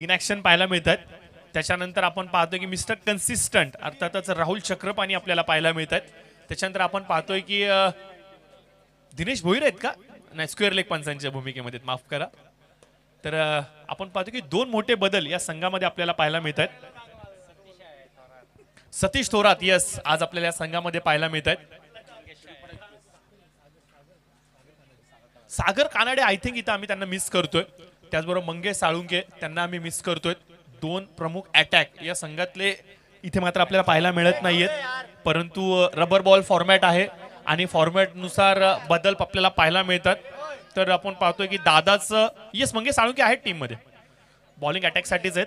In action पाहायला मिळतात. त्याच्यानंतर आपण पाहतो की मिस्टर कन्सिस्टंट अर्थातच राहुल चक्रपाणी आपल्याला पाहायला मिळतात. त्याच्यानंतर आपण पाहतोय की दिनेश भोईर आहेत का, नाही स्क्वेअर लेग पंचांच्या भूमिकेमध्ये, माफ करा. तर आपण पाहतो की दोन मोठे बदल या संघामध्ये आपल्याला पाहायला मिळतात. सतीश थोरात यस आज आपल्याला या संघामध्ये पाहायला मिळतात. सागर कानाडे आय थिंक इथं आम्ही त्यांना मिस करतोय. त्याचबरोबर मंगेश साळुंके त्यांना आम्ही मिस करतोय. दोन प्रमुख अटॅक या संघातले इथे मात्र आपल्याला पाहायला मिळत नाहीयेत. परंतु रबर बॉल फॉर्मॅट आहे आणि फॉर्मॅटनुसार बदल आपल्याला पाहायला मिळतात. तर आपण पाहतोय की दादाच यस मंगेश साळुंके आहेत टीम मध्ये, बॉलिंग अटॅकसाठीच आहेत.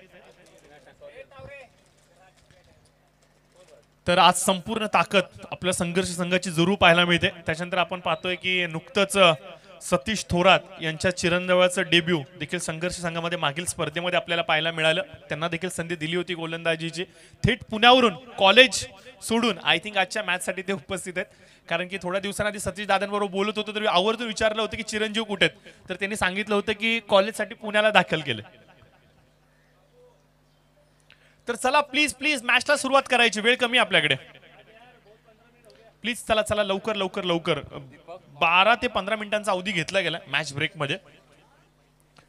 तर आज संपूर्ण ताकद आपल्या संघर्ष संघाची जरूर पाहायला मिळते. त्याच्यानंतर आपण पाहतोय की नुकतंच सतीश थोरात यांच्या चिरंजीवाचं डेब्यू देखील संघर्ष संघामध्ये मागील स्पर्धेमध्ये आपल्याला पाहायला मिळालं. त्यांना देखील संधी दिली होती गोलंदाजीची. थेट पुण्यावरून कॉलेज सोडून आय थिंक आजच्या मॅचसाठी ते उपस्थित आहेत. कारण की थोड्या दिवसांआधी सतीश दादांबरोबर बोलत होतो तर आवर्जून विचारलं होतं की चिरंजीव कुठे आहेत, तर त्यांनी सांगितलं होतं की कॉलेजसाठी पुण्याला दाखल केलं. तर चला प्लीज प्लीज मॅचला सुरुवात करायची, वेळ कमी आपल्याकडे. प्लीज चला चला लवकर लवकर लवकर. 12 ते 15 मिनिटांचा अवधी घेतला गेला मॅच ब्रेक मध्ये.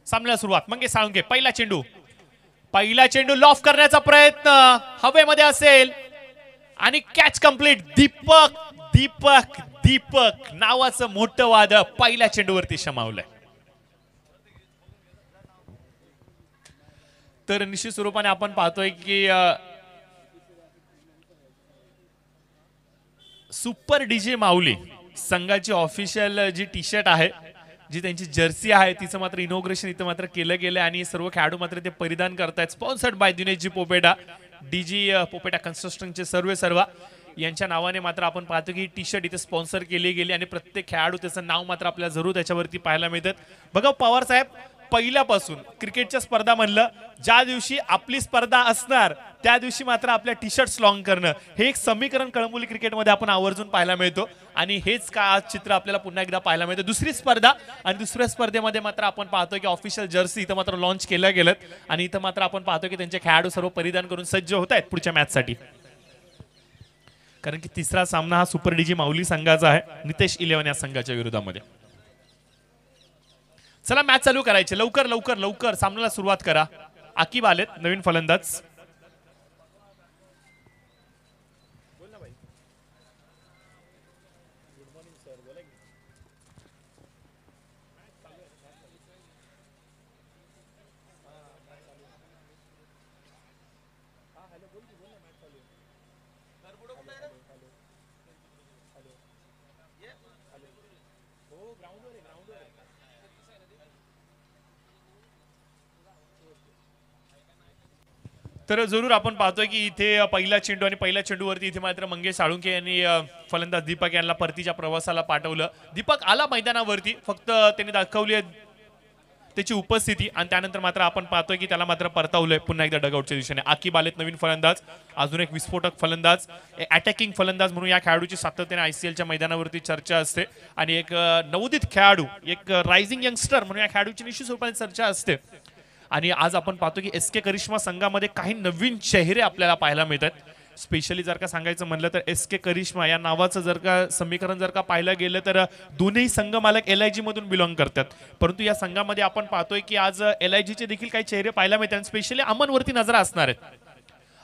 सामन्याला सुरुवात. मंगेश साळुंके पहिला चेंडू लॉफ करण्याचा प्रयत्न हवेमध्ये असेल आणि कॅच कंप्लीट. दीपक दीपक दीपक नावाचं मोठं वादळ पहिल्या चेंडूवरती शमावलंय. तर निश्चित स्वरूपाने आपण पाहतोय की सुपर डीजे माऊली संघाची ऑफिशियल जी टी शर्ट आहे, जी त्यांची जर्सी आहे, तिचं मात्र इनॉग्रेशन इथं मात्र केलं गेलं आणि सर्व खेळाडू मात्र ते परिधान करतायत. स्पॉन्सर्ड बाय दिनेशजी पोपेटा, डीजी पोपेटा कन्स्ट्रक्शनचे सर्व यांच्या नावाने मात्र आपण पाहतो की टी शर्ट इथे स्पॉन्सर केली गेली आणि प्रत्येक खेळाडू त्याचं नाव मात्र आपल्याला जरूर त्याच्यावरती पाहायला मिळतात. बघा पवार साहेब, पहिल्यापासून क्रिकेटच्या स्पर्धा म्हणलं, ज्या दिवशी आपली स्पर्धा असणार त्या दिवशी मात्र आपल्या टी शर्ट्स लॉन्ग करणं हे एक समीकरण कळंबोली क्रिकेटमध्ये आपण आवर्जून पाहायला मिळतो. आणि हेच का आज चित्र आपल्याला पुन्हा एकदा पाहायला मिळतं. दुसरी स्पर्धा आणि दुसऱ्या स्पर्धेमध्ये मात्र आपण पाहतो की ऑफिशियल जर्सी इथं मात्र लॉन्च केल्या गेलं आणि इथं मात्र आपण पाहतो की त्यांचे खेळाडू सर्व परिधान करून सज्ज होत आहेत पुढच्या मॅचसाठी. कारण की तिसरा सामना हा सुपर डीजी माऊली संघाचा आहे नितेश 11 या संघाच्या विरोधामध्ये. चला मॅच चालू करायचे, लवकर लवकर लवकर सामन्याला सुरुवात करा. आकिब आलेत नवीन फलंदाज. तर जरूर आपण पाहतोय की इथे पहिला चेंडू आणि पहिल्या चेंडूवरती इथे मात्र मंगेश साळुंके यांनी फलंदाज दीपक यांना परतीच्या प्रवासाला पाठवलं. दीपक आला मैदानावरती, फक्त त्यांनी दाखवली त्याची उपस्थिती आणि त्यानंतर मात्र आपण पाहतोय की त्याला मात्र परतावलंय पुन्हा एकदा डगआउटच्या दिशेने. आकिब आलेत नवीन फलंदाज, अजून एक विस्फोटक फलंदाज, अटॅकिंग फलंदाज म्हणून या खेळाडूची सातत्याने आयसीएलच्या मैदानावरती चर्चा असते आणि एक नवोदित खेळाडू, एक रायझिंग यंगस्टर म्हणून या खेळाडूची निश्चित स्वरूपाने चर्चा असते. आणि आज आपण पाहतो की एस के करिश्मा संघामध्ये काही नवीन चेहरे आपल्याला पाहायला मिळतात. स्पेशली जर का सांगायचं म्हणलं तर एस के करिश्मा या नावाचं जर का समीकरण जर का पाहायला गेलं तर दोन्ही संघ मालक LIG मधून बिलॉंग करतात. परंतु या संघामध्ये आपण पाहतोय की आज LIG चे देखील काही चेहरे पाहायला मिळतात. स्पेशली अमनवरती नजर असणार आहेत.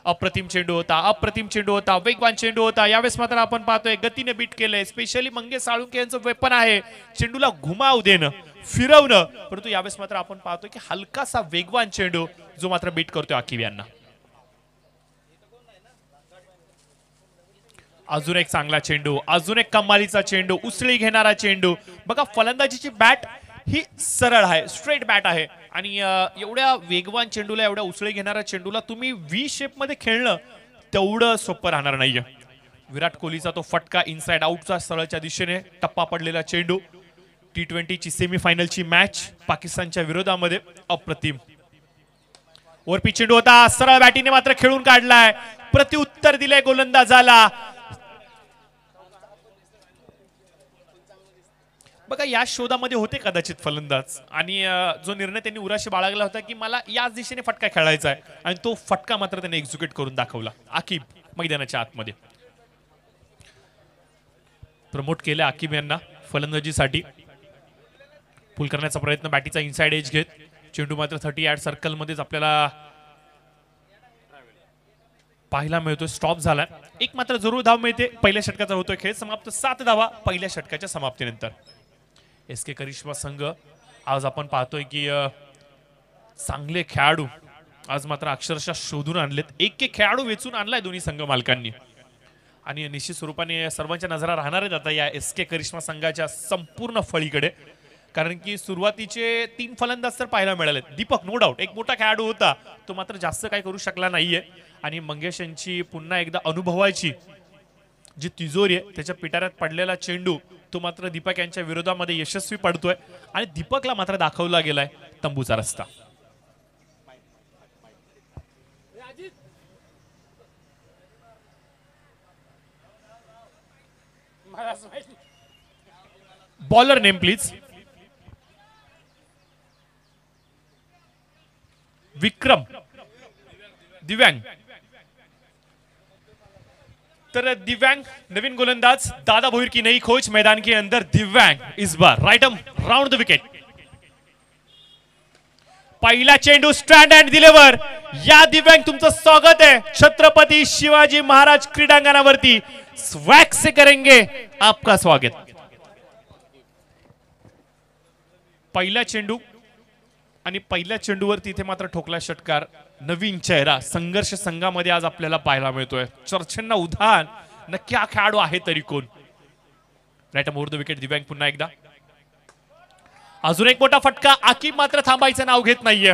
अप्रतिम चेंडू होता, वेगवान चेंडू होता. यावेळेस मात्र आपण पाहतोय गतीने बीट केलंय. स्पेशली मंगेश साळुंके यांचं वेपन आहे चेंडूला घुमाव देणं, फिरवणं. परंतु यावेळेस मात्र आपण पाहतोय की हलकासा वेगवान चेंडू जो मात्र बीट करतोय आकिब यांना. अजून एक चांगला चेंडू, अजून एक कमालीचा चेंडू, उसळी घेणारा चेंडू. बघा फलंदाजीची बॅट ही सरळ आहे, स्ट्रेट बॅट आहे आणि एवढ्या वेगवान चेंडूला, एवढ्या उसळी घेणाऱ्या चेंडूला तुम्ही V शेप मध्ये खेळणं तेवढं सोपं राहणार नाहीये. विराट कोहलीचा तो फटका इनसाइड आउटचा सरळच्या दिशेने टप्पा पडलेला चेंडू. T20ची सेमीफायनलची मॅच पाकिस्तानच्या विरोधामध्ये अप्रतिम वरपी चेंडू होता, सरळ बॅटीने मात्र खेळून काढलाय, प्रत्युत्तर दिलंय गोलंदाजाला. बघा या शोधामध्ये होते कदाचित फलंदाज आणि जो निर्णय त्यांनी उराशी बाळगला होता की मला याच दिशेने फटका खेळायचा आहे आणि तो फटका मात्र त्याने एक्झिक्यूट करून दाखवला. आकिब मैदानाच्या आतमध्ये प्रमोट केलं आकिब यांना फलंदाजीसाठी. पुल करण्याचा प्रयत्न बॅटीचा इनसाइड एज घेत चेंडू मात्र 30 यार्ड सर्कल मध्येच आपल्याला पाहायला मिळतोय. स्टॉप झाला. एक मात्र जरूर धाव मिळते. पहिल्या षटकाचा होतोय खेळ समाप्त. 7 धावा पहिल्या षटकाच्या समाप्तीनंतर. SK करिश्मा संघ आज आपण पाहतोय की चांगले खेळाडू आज मात्र अक्षरशः शोधून आणलेत. एक खेळाडू वेचून आणलाय दोन्ही संघ मालकांनी आणि निश्चित स्वरूपाने सर्वांच्या नजरा राहणार आहेत आता या SK करिश्मा संघाच्या संपूर्ण फळीकडे. कारण की सुरुवातीचे 3 फलंदाज तर पाहायला मिळाले. दीपक नो डाऊट एक मोठा खेळाडू होता, तो मात्र जास्त काही करू शकला नाहीये आणि मंगेश यांची पुन्हा एकदा अनुभवायची जी तिजोरी आहे त्याच्या पिटाऱ्यात पडलेला चेंडू तो मात्र दीपक यांच्या विरोधामध्ये यशस्वी पडतोय आणि दीपकला मात्र दाखवला गेलाय तंबूचा रस्ता. Bowler name please. विक्रम दिव्यांग. तर दिव्यांग नवीन गोलंदाज दादा भोईर की नई खोज मैदान के अंदर. दिव्यांग इस बार right arm round the wicket. पहिला चेंडू स्टँड अँड डिलिव्हर. या दिव्यांग तुमचं स्वागत आहे छत्रपती शिवाजी महाराज क्रीडांगणावरती. स्वॅग से करेंगे आपका स्वागत. पहिला चेंडू आणि पहिल्या चेंडूवरती इथे मात्र ठोकला षटकार. नवीन चेहरा संघर्ष संघामध्ये आज आपल्याला पाहायला मिळतोय. चर्चेंना उधाण नक्की हा खेळाडू आहे तरी कोण. राईट ओव्हर द विकेट दिव्यांग पुन्हा एकदा. अजून एक मोठा फटका. आकिब मात्र थांबायचं नाव घेत नाहीये.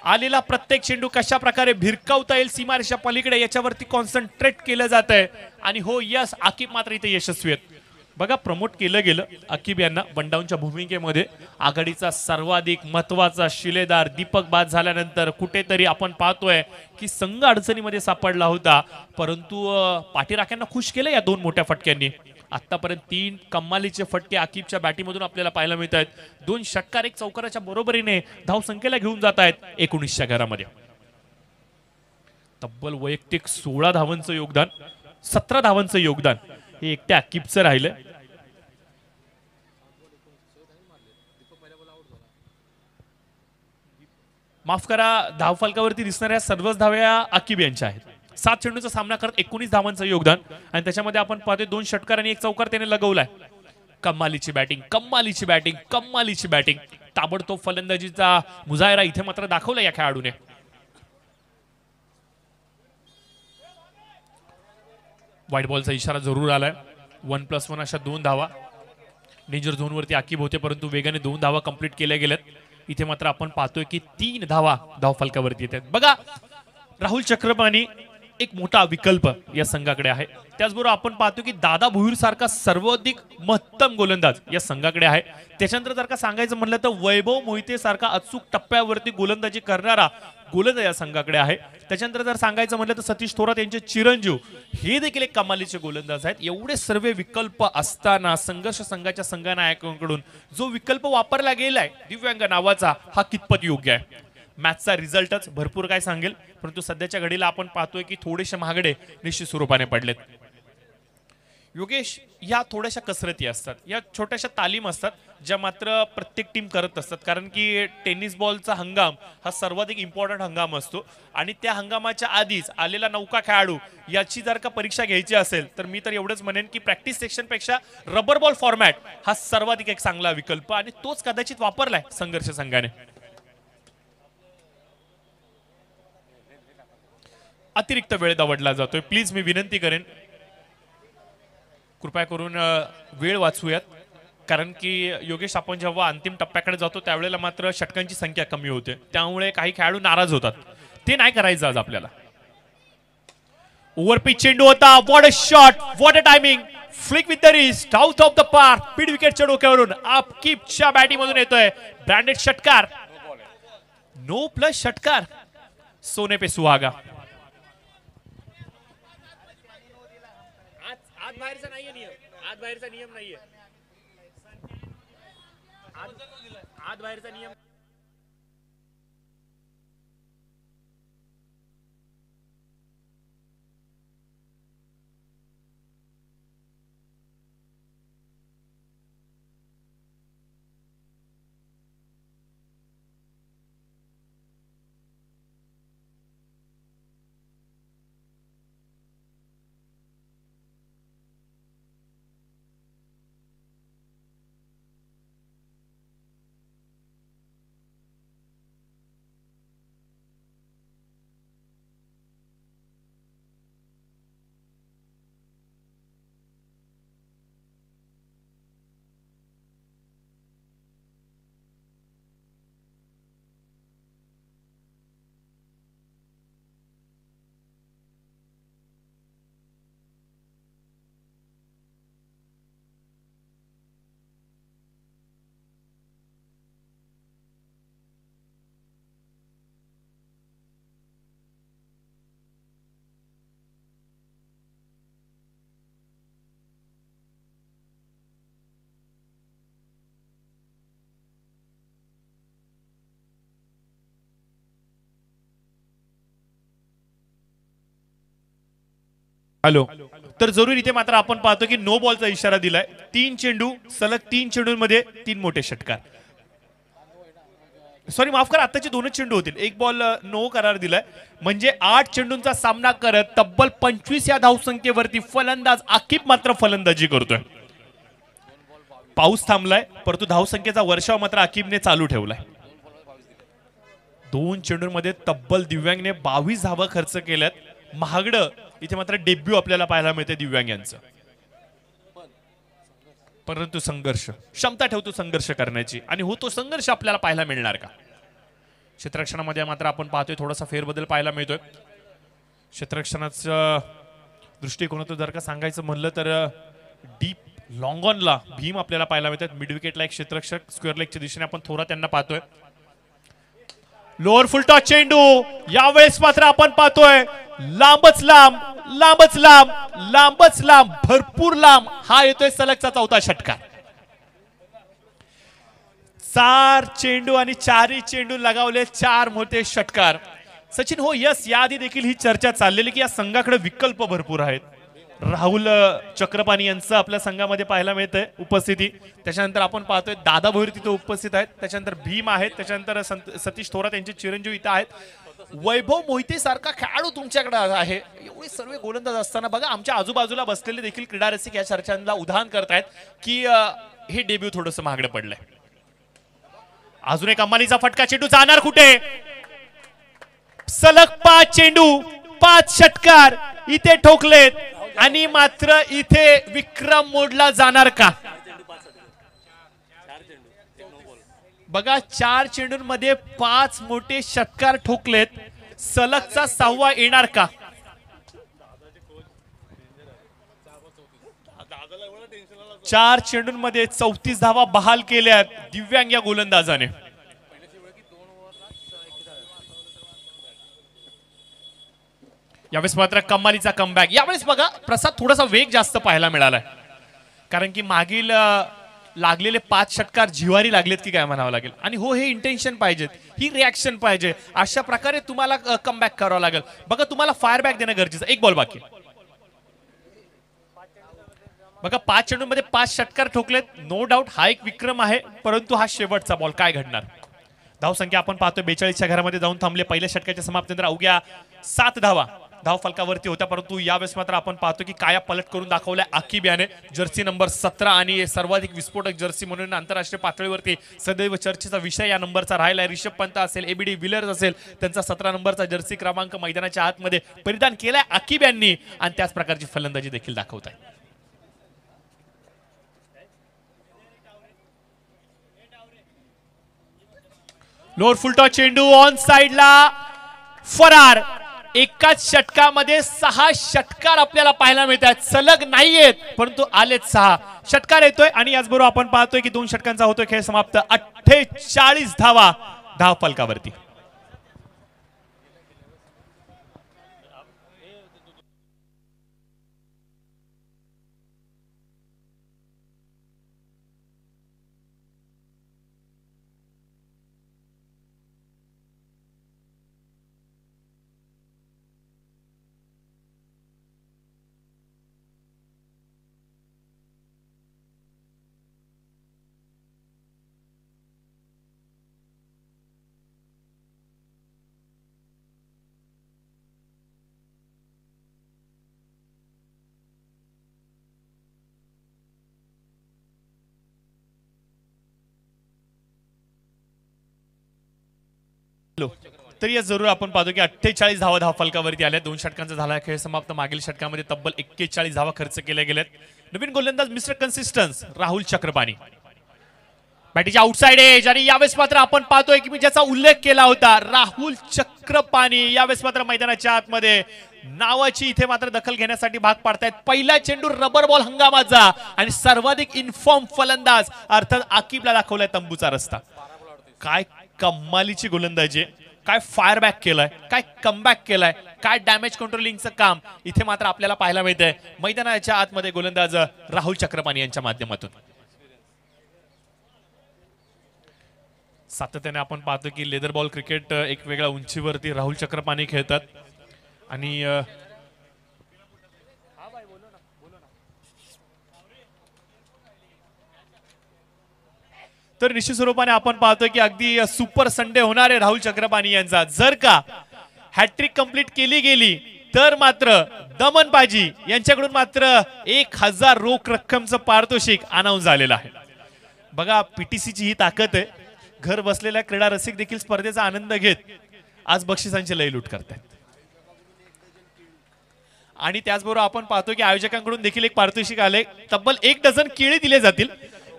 आलेला प्रत्येक चेंडू कशा प्रकारे भिरकावता येईल सीमारेषा पलीकडे याच्यावरती कॉन्सन्ट्रेट केलं जात आहे आणि हो यस आकिब मात्र इथे यशस्वी आहेत. बघा प्रमोट केलं गेलं आकिब यांना वनडाऊनच्या भूमिकेमध्ये. आघाडीचा सर्वाधिक महत्वाचा शिलेदार दीपक बाद झाल्यानंतर कुठेतरी आपण पाहतोय की संघ अडचणीमध्ये सापडला होता, परंतु पाठीराख्यांना खुश केलं या 2 मोठ्या फटक्यांनी. आतापर्यंत 3 कमालीचे फटके आकिबच्या बॅटीमधून आपल्याला पाहायला मिळत आहेत. 2 षटकार 1 चौकाराच्या बरोबरीने धावसंख्येला घेऊन जात आहेत 19च्या घरामध्ये. तब्बल वैयक्तिक 16 धावांचं योगदान, 17 धावांचं योगदान हे एकट्या आकिबचं राहिलं. माफ करा, धावफलकावरती दिसणाऱ्या सर्वच धाव्या आकिब यांच्या आहेत. 7 चेंडूचा सामना करत 19 धावांचं योगदान आणि त्याच्यामध्ये आपण पाहतोय 2 षटकार आणि 1 चौकार त्याने लगवलाय. कमालीची बॅटिंग, कमालीची बॅटिंग, कमालीची बॅटिंग. ताबडतोब फलंदाजीचा मुजाहिरा इथे मात्र दाखवला या खेळाडूने. व्हाईट बॉलचा इशारा जरूर आलाय. 1+1 अशा 2 धावा. डेंजर झोन वरती आकिब होते परंतु वेगाने 2 धावा कंप्लीट केल्या गेल्यात. इथे मात्र आपण पाहतोय की 3 धावा धावफलकावरती येतात. बघा राहुल चक्रपाणी एक मोठा विकल्प या संघाकडे आहे. त्याचबरोबर आपण पाहतो की दादा भोईर सारखा सर्वाधिक महत्तम गोलंदाज या संघाकडे आहे. त्याच्यानंतर जर का सांगायचं म्हटलं तर वैभव मोहिते सारखा अचूक टप्प्यावरती गोलंदाजी करणारा गोलंदाज या संघाकडे आहे. त्याच्यानंतर जर सांगायचं म्हटलं तर सतीश थोरात यांचे चिरंजीव हे देखील एक कमालीचे गोलंदाज आहेत. एवढे सर्व विकल्प असताना संघर्ष संघाच्या संघनायकांकडून जो विकल्प वापरला गेलाय दिव्यांग नावाचा हा कितपत योग्य आहे. मॅचचा रिझल्टच भरपूर काय सांगेल, परंतु सध्याच्या घडीला आपण पाहतोय की थोडेसे महागडे निश्चित स्वरूपाने पडलेत. योगेश, या थोड्याशा कसरती असतात, या छोट्याशा तालीम असतात ज्या मात्र प्रत्येक टीम करत असतात. कारण की टेनिस बॉलचा हंगाम हा सर्वाधिक इम्पॉर्टंट हंगाम असतो आणि त्या हंगामाच्या आधीच आलेला नौका खेळाडू याची जर का परीक्षा घ्यायची असेल तर मी तर एवढंच म्हणेन की प्रॅक्टिस सेक्शनपेक्षा रबर बॉल फॉर्मॅट हा सर्वाधिक एक चांगला विकल्प आणि तोच कदाचित वापरलाय संघर्ष संघाने. अतिरिक्त वेळ दवडला जातोय. प्लीज मी विनंती करेन कृपया करून वेळ वाचूयात. कारण की योगेश आपण जेव्हा अंतिम टप्प्याकडे जातो त्यावेळेला मात्र षटकांची संख्या कमी होते, त्यामुळे काही खेळाडू नाराज होतात. ते नाही करायचं आज आपल्याला. ओव्हरपिच चेंडू होता. What a shot, what a timing, flick with the wrist out of the park. Mid विकेटच्या डोक्यावरून आकिबच्या बॅटिंग मधून येतोय ब्रँडेड षटकार. नो प्लस षटकार. सोने पे सुहागा. आज बाहेरचा नाहीये नियम, आज बाहेरचा नियम नाहीये. आत बाहेरचा नियम. हॅलो. तर जरूर इथे मात्र आपण पाहतो की नो बॉलचा इशारा दिलाय. 3 चेंडू सलग 3 चेंडूंमध्ये 3 मोठे षटकार. सॉरी माफ करा, आताचे 2च चेंडू होतील. एक बॉल नो करार दिलाय म्हणजे 8 चेंडूंचा सामना करत तब्बल 25 या धावसंख्येवरती फलंदाज आकिब मात्र फलंदाजी करतोय. पाऊस थांबलाय परंतु धावसंख्येचा वर्षाव मात्र आकिबने चालू ठेवलाय. 2 चेंडूंमध्ये तब्बल दिव्यांगने 22 धावा खर्च केल्यात. महागडं इथे मात्र डेब्यू आपल्याला पाहायला मिळते दिव्यांग यांचं. परंतु संघर्ष, क्षमता ठेवतो संघर्ष करण्याची आणि हो तो संघर्ष आपल्याला पाहायला मिळणार का? क्षेत्ररक्षणामध्ये मात्र आपण पाहतोय थोडासा फेरबदल पाहायला मिळतोय. क्षेत्ररक्षणाचा दृष्टिकोनातून जर का सांगायचं म्हणलं तर डीप लॉंग ऑनला भीम आपल्याला पाहायला मिळतात. मिड विकेटला एक क्षेत्ररक्षक, स्क्वेअर लेगच्या दिशेने आपण थोडा त्यांना पाहतोय. लोअर फुलटॉस चेंडू यावेळेस मात्र आपण पाहतोय लांबच लांब, लांबच लांब, लांबच लांब, भरपूर लांब. हा येतोय सलगचा 4था षटकार. 4 चेंडू आणि 4ही चेंडू लगावले 4 मोठे षटकार. सचिन हो यस, याआधी देखील ही चर्चा चाललेली की या संघाकडे विकल्प भरपूर आहेत. राहुल चक्रपाणी यांचं आपल्या संघामध्ये पाहायला मिळतंय उपस्थिती. त्याच्यानंतर आपण पाहतोय दादा भोईर तिथे उपस्थित आहेत. त्याच्यानंतर भीम आहेत. त्याच्यानंतर सतीश थोरात यांचे चिरंजीव इथं आहेत. वैभव मोहिते सारखा खेळाडू तुमच्याकडे आहे. एवढे सर्व गोलंदाज असताना बघा आमच्या आजूबाजूला बसलेले देखील क्रीडा रसिक या चर्चांना उदाहरण करतायत की हे डेब्यू थोडंसं महागडं पडलंय. अजून एक अंबानीचा फटका. चेंडू जाणार कुठे? सलग 5 चेंडू 5 षटकार इथे ठोकलेत आणि मात्र इथे विक्रम मोडला जाणार का? बघा 4 चेंडूंमध्ये 5 मोठे षटकार ठोकलेत. सलगचा 6वा येणार का? चार चेंडूंमध्ये 34 धावा बहाल केल्यात दिव्यांग या गोलंदाजाने. यावेळेस मात्र कमालीचा कमबॅक. यावेळेस बघा प्रसाद थोडासा वेग जास्त पाहायला मिळालाय कारण की मागील लागलेले 5 षटकार जिवारी लागलेत की काय म्हणावं लागेल. आणि हो हे इंटेन्शन पाहिजे, ही रिॲक्शन पाहिजे. अशा प्रकारे तुम्हाला कमबॅक करावं लागेल. बघा तुम्हाला फायर बॅक देणं गरजेचं. एक बॉल बाकी. बघा 5 चेंडूंमध्ये 5 षटकार ठोकलेत. नो डाऊट हा एक विक्रम आहे परंतु हा शेवटचा बॉल काय घडणार? धावसंख्या आपण पाहतोय 42च्या घरामध्ये जाऊन थांबले. पहिल्या षटकाच्या समाप्तीनंतर अवघ्या 7 धावा धाव फलकावरती होत्या परंतु यावेळेस मात्र आपण पाहतो की काया पलट करून दाखवलाय आकिब याने. जर्सी नंबर 17 आणि सर्वाधिक विस्फोटक जर्सी म्हणून आंतरराष्ट्रीय पातळीवरती सदैव चर्चेचा विषय या नंबरचा राहिला. रिषभ पंत असेल, एबीडी विलर्स असेल, त्यांचा 17 नंबरचा जर्सी क्रमांक मैदानाच्या आतमध्ये परिधान केलाय आकिब यांनी आणि त्याच प्रकारची फलंदाजी देखील दाखवत आहे. लोअर फुलटॉस चेंडू ऑन साइडला फरार. एकाच षटकामध्ये 6 षटकार आपल्याला पाहायला मिळतात. सलग नाहीयेत परंतु आलेत 6 षटकार येतोय आणि याचबरोबर आपण पाहतोय की 2 षटकांचा होतोय खेळ समाप्त. 48 धावा धाव फलकावरती. हॅलो. तर या जरूर आपण पाहतो की 48 धावा फलकावरती आल्या. 2 षटकांचा झाला खेळ समाप्त. मागील षटकामध्ये तब्बल 41 धावा खर्च केल्या गेल्यात. नवीन गोलंदाज मिस्टर कन्सिस्टन्स राहुल चक्रपाणी बॅटीच्या आउटसाइड एज. आणि यावेळेस मात्र आपण पाहतोय की मी ज्याचा उल्लेख केला होता राहुल चक्रपाणी यावेळेस मात्र मैदानाच्या आतमध्ये नावाची इथे मात्र दखल घेण्यासाठी भाग पाडतायत. पहिला चेंडू रबर बॉल हंगामाचा आणि सर्वाधिक इन्फॉर्म फलंदाज अर्थात आकिबला दाखवलाय तंबूचा रस्ता. काय कमालीची गोलंदाजी, काय फायर बॅक केलाय, काय कमबॅक केलाय, काय डॅमेज कंट्रोलिंगचं काम इथे मात्र आपल्याला पाहायला मिळतंय मैदानाच्या आतमध्ये गोलंदाज राहुल चक्रपाणी यांच्या माध्यमातून. सातत्याने आपण पाहतो की लेदर बॉल क्रिकेट एक वेगळ्या उंचीवरती राहुल चक्रपाणी खेळतात. आणि तर निश्चित स्वरूपाने आपण पाहतोय की अगदी सुपर संडे होणार आहे राहुल चक्रपाणी यांचा. जर का हॅट्रिक कंप्लीट केली गेली तर मात्र दमन बाजी यांच्याकडून मात्र 1000 रोख रक्कमचं पारितोषिक अनाऊन्स झालेलं आहे. बघा पीटीसीची ही ताकद आहे. घर बसलेल्या क्रीडा रसिक देखील स्पर्धेचा आनंद घेत आज बक्षिसांची लयलूट करतात. आणि त्याचबरोबर आपण पाहतो की आयोजकांकडून देखील एक पारितोषिक आले. तब्बल 1 डझन केळी दिले जातील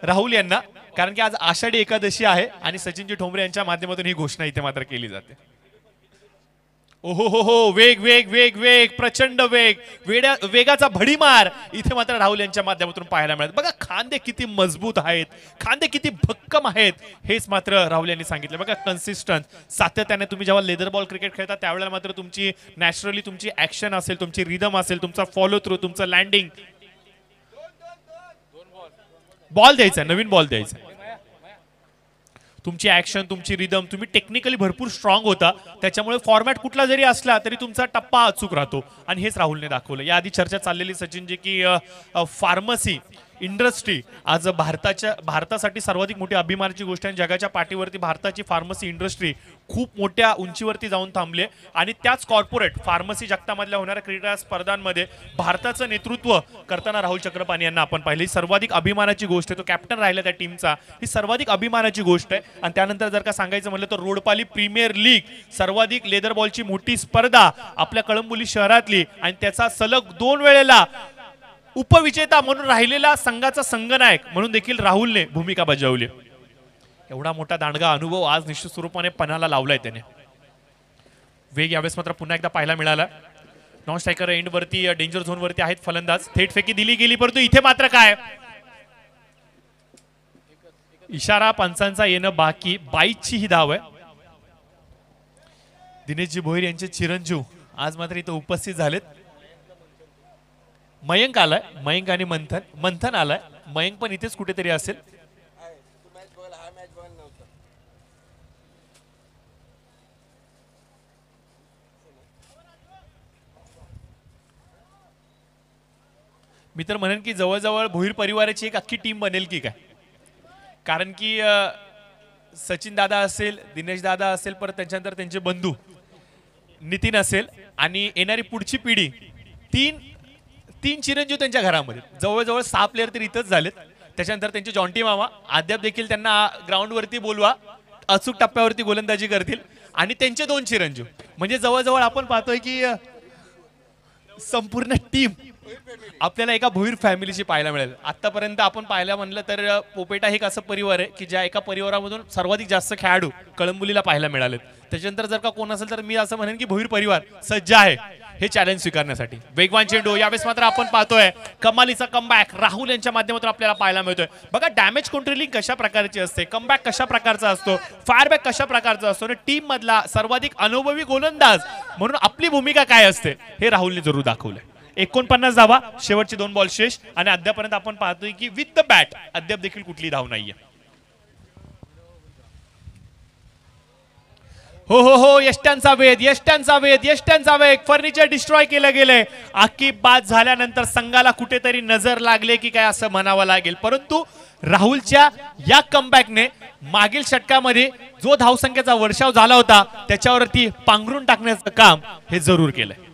राहुल यांना, कारण की आज आषाढी एकादशी आहे आणि सचिनजी ठोंबरे यांच्या माध्यमातून ही घोषणा इथे मात्र केली जाते. ओहो हो हो, वेग वेग वेग वेग, प्रचंड वेग, वेगाचा भडीमार इथे मात्र राहुल यांच्या माध्यमातून पाहायला मिळत. बघा खांदे किती मजबूत आहेत, खांदे किती भक्कम आहेत, हेच मात्र राहुल यांनी सांगितलं. बघा कन्सिस्टन्स सातत्याने तुम्ही जेव्हा लेदर बॉल क्रिकेट खेळता त्यावेळेला मात्र तुमची नॅचरली तुमची ऍक्शन असेल, तुमची रिदम असेल, तुमचा फॉलो थ्रू, तुमचं लँडिंग. बॉल द्यायचा, नवीन बॉल द्यायचा, तुमची ऍक्शन, तुमची रिदम, तुम्ही टेक्निकली भरपूर स्ट्रॉंग होता. त्याच्यामुळे फॉर्मॅट कुठला जरी असला तरी तुमचा टप्पा अचूक राहतो आणि हेच राहुलने दाखवलं. याआधी चर्चा चाललेली सचिनजी की फार्मसी इंडस्ट्री आज भारतासाठी सर्वाधिक मोठी अभिमानाची गोष्ट आहे. जगाच्या पाठीवरती भारताची फार्मसी इंडस्ट्री खूप मोठ्या उंचीवरती जाऊन थांबली आणि त्याच कॉर्पोरेट फार्मसी जगतामधल्या होणाऱ्या क्रीडा स्पर्धांमध्ये भारताचं नेतृत्व करताना राहुल चक्रपाणी यांना आपण पाहिलं. सर्वाधिक अभिमानाची गोष्ट आहे. तो कॅप्टन राहिला त्या टीमचा, ही सर्वाधिक अभिमानाची गोष्ट आहे. आणि त्यानंतर जर का सांगायचं म्हटलं तर रोडपाली प्रीमियर लीग सर्वाधिक लेदर बॉलची मोठी स्पर्धा आपल्या कळंबोली शहरातली आणि त्याचा सलग 2 वेळेला उपविजेता म्हणून राहिलेला संघाचा संघनायक म्हणून देखील राहुलने भूमिका बजावली. एवढा मोठा दांडगा अनुभव आज निश्चित स्वरूपाने पणाला लावलाय त्याने. वेग यावेळेस मात्र पुन्हा एकदा पाहायला मिळाला. नॉन स्ट्रायकर एंड वरती डेंजर झोन वरती आहेत फलंदाज. थेट फेकी दिली गेली, परंतु इथे मात्र काय इशारा पंचांचा येणं बाकी. 22ची ही धाव आहे. दिनेशजी भोईर यांचे चिरंजीव आज मात्र इथं उपस्थित झालेत. मयंक आलाय, मयंक आणि मंथन आलाय. मयंक पण इथेच कुठेतरी असेल. मी तर म्हणेन की जवळजवळ भोईर परिवाराची एक अख्खी टीम बनेल की काय. कारण की सचिन दादा असेल, दिनेश दादा असेल, परत त्याच्यानंतर त्यांचे बंधू नितीन असेल आणि येणारी पुढची पिढी तीन चिरंजीव त्यांच्या घरामध्ये. जवळजवळ 6 प्लेयर तर इथंच झालेत. त्याच्यानंतर त्यांचे जॉन्टी मामा अद्याप देखील त्यांना ग्राउंडवरती बोलवा, अचूक टप्प्यावरती गोलंदाजी करतील. आणि त्यांचे 2 चिरंजीव म्हणजे जवळजवळ आपण पाहतोय की संपूर्ण टीम आपल्याला एका भोईर फॅमिलीची पाहायला मिळेल. आतापर्यंत आपण पाहायला म्हणलं तर पोपेटा हे एक असं परिवार आहे की ज्या एका परिवारामधून सर्वाधिक जास्त खेळाडू कळंबोलीला पाहायला मिळालेत. त्याच्यानंतर जर का कोण असेल तर मी असं म्हणेन की भोईर परिवार सज्ज आहे हे चॅलेंज स्वीकारण्यासाठी. वेगवान चेंडू यावेळेस मात्र आपण पाहतोय कमालीचा कमबॅक राहुल यांच्या माध्यमातून आपल्याला पाहायला मिळतोय. बघा डॅमेज कंट्रोलिंग कशा प्रकारची असते, कमबॅक कशा प्रकारचा असतो, फायरबॅक कशा प्रकारचा असतो आणि टीम मधला सर्वाधिक अनुभवी गोलंदाज म्हणून आपली भूमिका काय असते हे राहुलने जरूर दाखवलंय. 49 धावा, शेवटचे 2 बॉल शेष आणि अद्यापर्यंत आपण पाहतोय की विथ द बॅट अद्याप देखील कुठली धाव नाहीये. हो हो हो, यष्ट्यांचा वेध, यष्ट्यांचा वेध, यष्ट्यांचा वेग. फर्निचर डिस्ट्रॉय केलं गेलंय. आकिब बाद झाल्यानंतर संघाला कुठेतरी नजर लागले की काय असं म्हणावं लागेल. परंतु राहुलच्या या कमबॅकने मागील षटकामध्ये जो धावसंख्येचा वर्षाव झाला होता त्याच्यावरती पांघरून टाकण्याचं काम हे जरूर केलंय.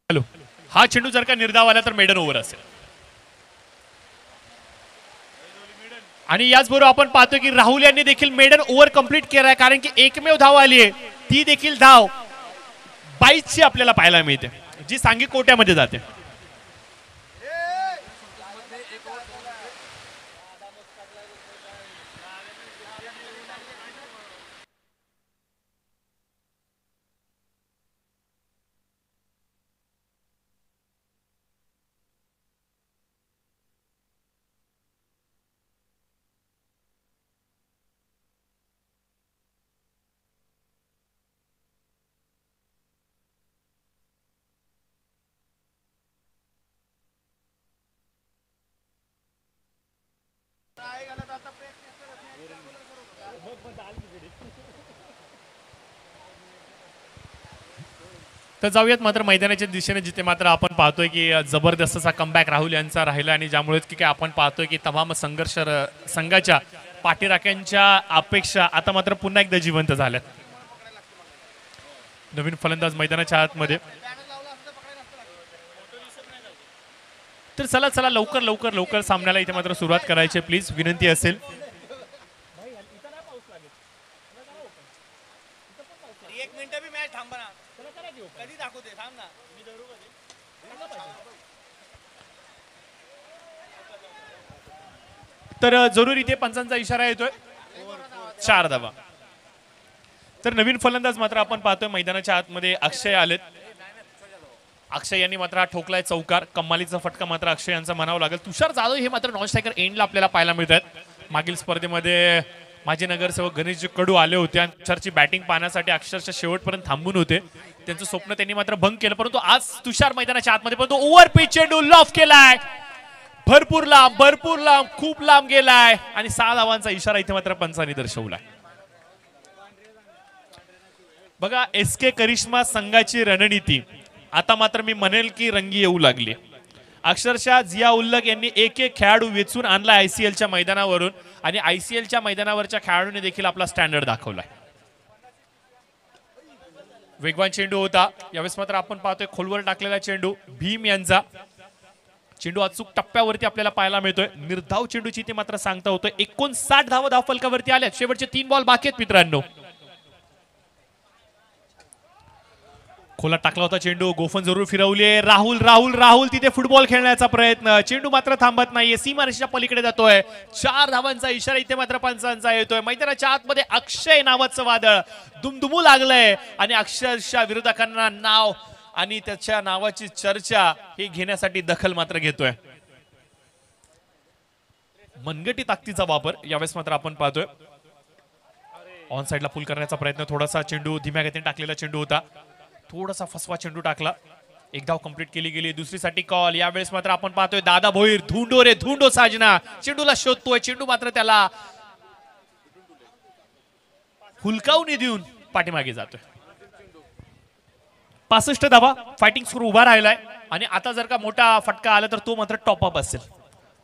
हॅलो, हा चेंडू जर का निर्धाव आला तर मेडन ओव्हर असेल. आणि याचबरोबर आपण पाहतो की राहुल यांनी देखील मेडन ओव्हर कंप्लीट केलाय, कारण की एकमेव धाव आली आहे, ती देखील धाव 22ची आपल्याला पाहायला मिळते, जी सांघिक कोट्यामध्ये जाते. तर जाऊयात मात्र मैदानाच्या दिशेने, जिथे मात्र आपण पाहतोय की जबरदस्त असा कमबॅक राहुल यांचा राहिला, आणि ज्यामुळे की काय आपण पाहतोय की तमाम संघर्ष संघाच्या पाठीराख्यांच्या अपेक्षा आता मात्र पुन्हा एकदा जिवंत झाल्यात. नवीन फलंदाज मैदानाच्या आतमध्ये. तर चला चला लवकर लवकर लवकर सामन्याला इथे मात्र सुरुवात करायची प्लीज, विनंती असेल. तर जरूर इथे पंचांचा इशारा येतोय, 4 धावा. तर नवीन फलंदाज मात्र आपण पाहतोय मैदानाच्या आतमध्ये अक्षय आलेत. अक्षय यांनी मात्र हा ठोकलाय चौकार, कमालीचा फटका मात्र अक्षय यांचा म्हणावं लागेल. तुषार जाधव हे मात्र नॉन स्ट्रायकर एंडला आपल्याला पाहायला मिळतात. मागील स्पर्धेमध्ये माजी नगरसेवक गणेशजी कडू आले होते आणि तुषारची बॅटिंग पाहण्यासाठी अक्षरशः शेवटपर्यंत थांबून होते. त्यांचं स्वप्न त्यांनी मात्र भंग केलं, परंतु आज तुषार मैदानाच्या आतमध्ये, परंतु ओव्हर पिच चेंडू लॉफ केलाय, भरपूर लांब खूप लांब गेलाय, आणि 6 धावांचा इशारा इथे मात्र पंचांनी दर्शवलाय. बघा, एसके करिश्मा संघाची रणनीती आता मात्र मी म्हणेल की रंगी येऊ लागली. अक्षरशः जिया उल्लक यांनी एक एक खेळाडू वेचून आणला आयसीएलच्या मैदानावरून, आणि आयसीएलच्या मैदानावरच्या खेळाडूंनी देखील आपला स्टँडर्ड दाखवलाय. वेगवान चेंडू होता, यावेळेस मात्र आपण पाहतोय खोलवर टाकलेला चेंडू भीम यांचा. चेंडू अचूक टप्प्यावरती आपल्याला पाहायला मिळतोय. निर्धाव चेंडूची ते मात्र सांगता होतोय. 59 धावा धाव फलकावरती आल्या. शेवटचे 3 बॉल बाकी आहेत मित्रांनो. खोला टाकला होता चेंडू, गोफन जरूर फिरवलीये. राहुल राहुल राहुल तिथे फुटबॉल खेळण्याचा प्रयत्न, चेंडू मात्र थांबत नाहीये, सीमारेषेच्या पलीकडे जातोय. 4 धावांचा इशारा इथे मात्र पंचांचा येतोय. मैदानाच्या आतमध्ये अक्षय नावाचं वादळ दुमदुमू लागलंय, आणि अक्षरशः विरोधकांना नाव आणि त्याच्या नावाची चर्चा हे घेण्यासाठी दखल मात्र घेतोय. मनगटी ताकदीचा वापर यावेळेस मात्र आपण पाहतोय. ऑन साइडला पुल करण्याचा प्रयत्न, थोडासा चेंडू धीम्या गतीने टाकलेला चेंडू होता, थोडासा फसवा चेंडू टाकला. एक धाव कंप्लीट केली गेली. दुसरीसाठी कॉल. यावेळेस मात्र आपण पाहतोय दादा भोईर, धुंडो रे धुंडो साजना, चेंडूला शोधतोय. चेंडू मात्र त्याला हुलकावणी देऊन पाठीमागे जातोय. 65 धावा, फायटिंग स्कोर उभा राहिलाय, आणि आता जर का मोठा फटका आला तर तो मात्र टॉप अप असेल.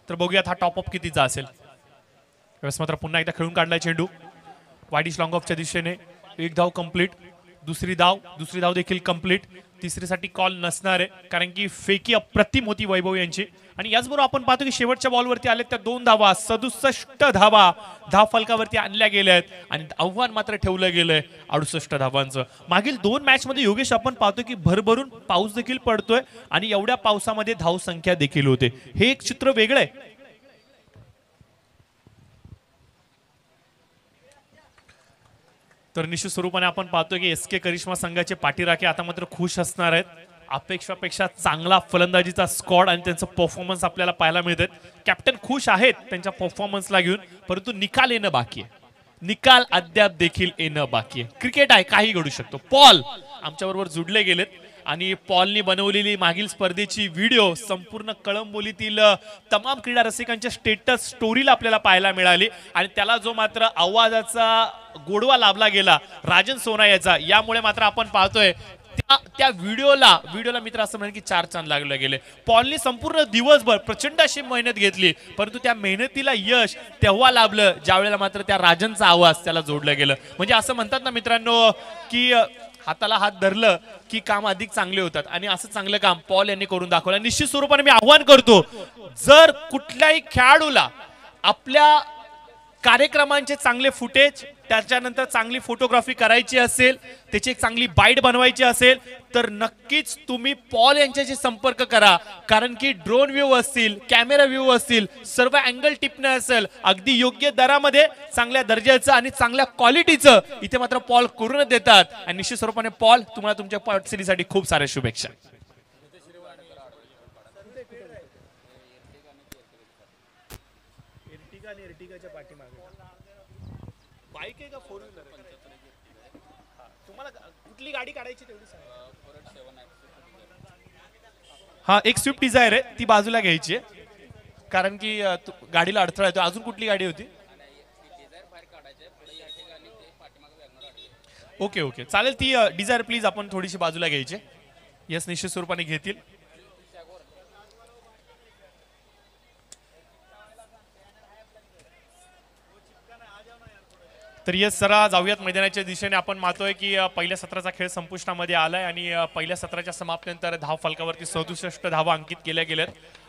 तर बघूयात हा टॉप अप कितीचा असेल. यावेळेस मात्र पुन्हा एकदा खेळून काढलाय चेंडू वाईडिश लॉंग ऑफच्या दिशेने. एक धाव कंप्लीट. दुसरी धाव देखील कंप्लीट. तिसरीसाठी कॉल नसणार आहे, कारण की फेकी अप्रतिम होती वैभव यांची. आणि याचबरोबर आपण पाहतो की शेवटच्या बॉलवरती आले त्या 2 धावा, 67 धावा धाव फलकावरती आणल्या गेल्या आहेत, आणि आव्हान मात्र ठेवलं गेलंय 68 धावांचं. मागील 2 मॅच मध्ये योगेश आपण पाहतो की भरभरून पाऊस देखील पडतोय, आणि एवढ्या पावसामध्ये धाव संख्या देखील होते. हे एक चित्र वेगळं आहे. तर निश्चित स्वरूपाने आपण पाहतोय की एसके करिश्मा संघाचे पाठीराखे आता मात्र खुश असणार आहेत. अपेक्षापेक्षा चांगला फलंदाजीचा स्क्वॉड आणि त्यांचं परफॉर्मन्स आपल्याला पाहायला मिळतात. कॅप्टन खुश आहेत त्यांच्या परफॉर्मन्सला घेऊन, परंतु निकाल येणं बाकी आहे. निकाल अद्याप देखील येणं बाकी आहे. क्रिकेट आहे, काही घडू शकतो. पॉल आमच्याबरोबर जुडले गेलेत, आणि पॉलनी बनवलेली मागील स्पर्धेची व्हिडिओ संपूर्ण कळंबोलीतील तमाम क्रीडा रसिकांच्या स्टेटस स्टोरीला आपल्याला पाहायला मिळाली, आणि त्याला जो मात्र आवाजाचा गोडवा लाभला गेला राजन सोना याचा, यामुळे मात्र आपण पाहतोय त्या व्हिडिओला मित्र असं म्हणेल की 4 चांद लागले गेले. पॉलनी संपूर्ण दिवसभर प्रचंड अशी मेहनत घेतली, परंतु त्या मेहनतीला यश तेव्हा लाभलं ज्या वेळेला मात्र त्या राजनचा आवाज त्याला जोडला गेलं. म्हणजे असं म्हणतात ना मित्रांनो की हाताला हात धरलं की काम अधिक चांगले होतात आणि असं चांगलं काम पॉल यांनी करून दाखवलं. निश्चित स्वरूपाने मी आव्हान करतो, जर कुठल्याही खेळाडूला आपल्या कार्यक्रमांचे चांगले फुटेज, त्याच्यानंतर चांगली फोटोग्राफी करायची असेल, त्याची एक चांगली बाईट बनवायची असेल, तर नक्कीच तुम्ही पॉल यांच्याशी संपर्क करा. कारण की ड्रोन व्ह्यू असतील, कॅमेरा व्ह्यू असतील, सर्व अँगल टिपणे असेल, अगदी योग्य दरामध्ये चांगल्या दर्जाचं आणि चांगल्या क्वालिटीचं इथे मात्र पॉल करून देतात. आणि निश्चित स्वरूपाने पॉल, तुम्हाला तुमच्या पॉट सिरीजसाठी खूप साऱ्या शुभेच्छा. बाईक आहे का फोर व्हीलर आहे? तुम्हाला कुठली गाडी काढायची तेवढी सांगा. हा, एक स्विफ्ट डिझायर आहे, ती बाजूला घ्यायची आहे कारण की गाडीला अडथळा येतो. अजून कुठली गाडी होती? ओके ओके, चालेल, ती डिझायर प्लीज आपण थोडीशी बाजूला घ्यायची. यस, निश्चित स्वरूपाने घेतील. तर येस सरा, जाऊयात मैदानाच्या दिशेने. आपण पाहतोय की पहिल्या सत्राचा खेळ संपुष्टामध्ये आलाय आणि पहिल्या सत्राच्या समाप्तीनंतर धाव फलकावरती 67 धावा अंकित केल्या गेल्यात.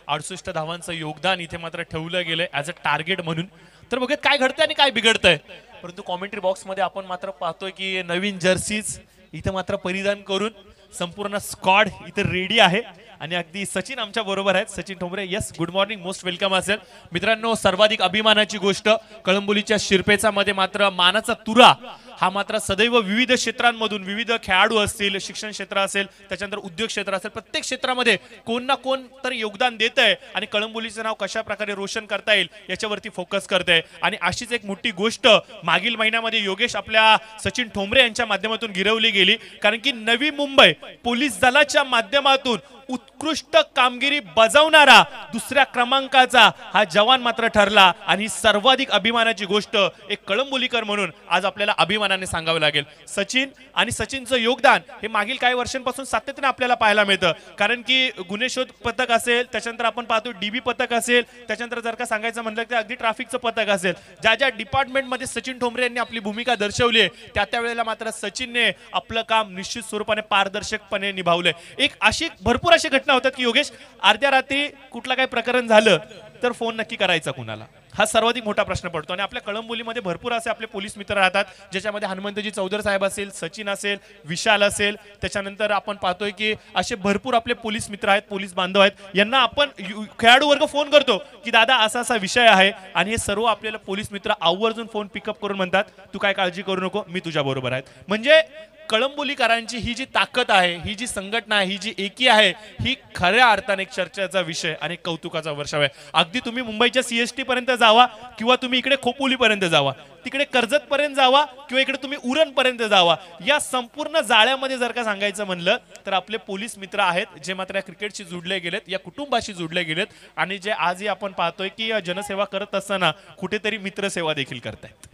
68 धावांचं योगदान इथे मात्र ठेवलं गेलंय ॲज अ टार्गेट म्हणून. तर बघत काय घडतंय आणि काय बिघडतंय. परंतु कॉमेंट्री बॉक्समध्ये आपण मात्र पाहतोय की नवीन जर्सीज इथे मात्र परिधान करून संपूर्ण स्क्वॉड इथे रेडी आहे आणि अगदी सचिन आमच्या बरोबर आहेत, Sachin Thombre. Yes, good morning, most welcome असेल. मित्रांनो, सर्वाधिक अभिमानाची गोष्ट, कळंबोलीच्या शिरपेचा मध्ये मात्र मानाचा तुरा हा मात्र सदैव विविध क्षेत्रांमधून, विविध खेळाडू असतील, शिक्षण क्षेत्र असेल, त्याच्यानंतर उद्योग क्षेत्र असेल, प्रत्येक क्षेत्रामध्ये कोण ना कोण तर योगदान देत आहे आणि कळंबोलीचं नाव कशा प्रकारे रोशन करता येईल याच्यावरती फोकस करते. आणि अशीच एक मोठी गोष्ट मागील महिन्यामध्ये योगेश आपल्या सचिन ठोंबरे यांच्या माध्यमातून गिरवली गेली. कारण की नवी मुंबई पोलीस दलाच्या माध्यमातून उत्कृष्ट कामगिरी बजावणारा दुसऱ्या क्रमांकाचा हा जवान मात्र ठरला आणि सर्वाधिक अभिमानाची गोष्ट एक कळंबोलीकर म्हणून आज आपल्याला अभिमानाने सांगावं लागेल. सचिन आणि सचिनचं योगदान हे मागील काही वर्षांपासून सातत्याने आपल्याला पाहायला मिळतं. कारण की गुन्हे शोध पथक असेल, त्याच्यानंतर आपण पाहतो डीबी पथक असेल, त्याच्यानंतर जर का सांगायचं म्हणलं तर अगदी ट्रॅफिकचं पथक असेल, ज्या ज्या डिपार्टमेंटमध्ये सचिन ठोंबरे यांनी आपली भूमिका दर्शवली आहे त्या वेळेला मात्र सचिनने आपलं काम निश्चित स्वरूपाने पारदर्शकपणे निभावलंय. एक अशी भरपूर अशी घटना होतात की योगेश, अर्ध्या रात्री कुठलं काही प्रकरण झालं तर फोन नक्की करायचा कुणाला, हा सर्वाधिक मोठा प्रश्न पडतो. आणि आपल्या कळंबोलीमध्ये भरपूर असे आपले पोलीस मित्र राहतात, ज्याच्यामध्ये हनुमंतजी चौधर साहेब असेल, सचिन असेल, विशाल असेल, त्याच्यानंतर आपण पाहतोय की असे भरपूर आपले पोलीस मित्र आहेत, पोलीस बांधव आहेत. यांना आपण खेळाडू वर्ग फोन करतो की दादा असा असा विषय आहे, आणि हे सर्व आपल्याला पोलीस मित्र आवर्जून फोन पिकअप करून म्हणतात तू काय काळजी करू नको, मी तुझ्या बरोबर आहे. म्हणजे कळंबोलीकरांची ही जी ताकद आहे, ही जी संघटना आहे, ही जी एकी आहे, ही खऱ्या अर्थाने एक चर्चेचा विषय आणि कौतुकाचा वर्षाव आहे. अगदी तुम्ही मुंबईच्या सीएसटी पर्यंत जावा किंवा तुम्ही इकडे खोपोली पर्यंत जावा, तिकडे कर्जत पर्यंत जावा किंवा इकडे तुम्ही उरण पर्यंत जावा, या संपूर्ण जाळ्यामध्ये जर का सांगायचं म्हणलं तर आपले पोलीस मित्र आहेत जे मात्र या क्रिकेटशी जोडले गेलेत, या कुटुंबाशी जोडले गेलेत आणि जे आजही आपण पाहतोय की जनसेवा करत असताना कुठेतरी मित्रसेवा देखील करतायत.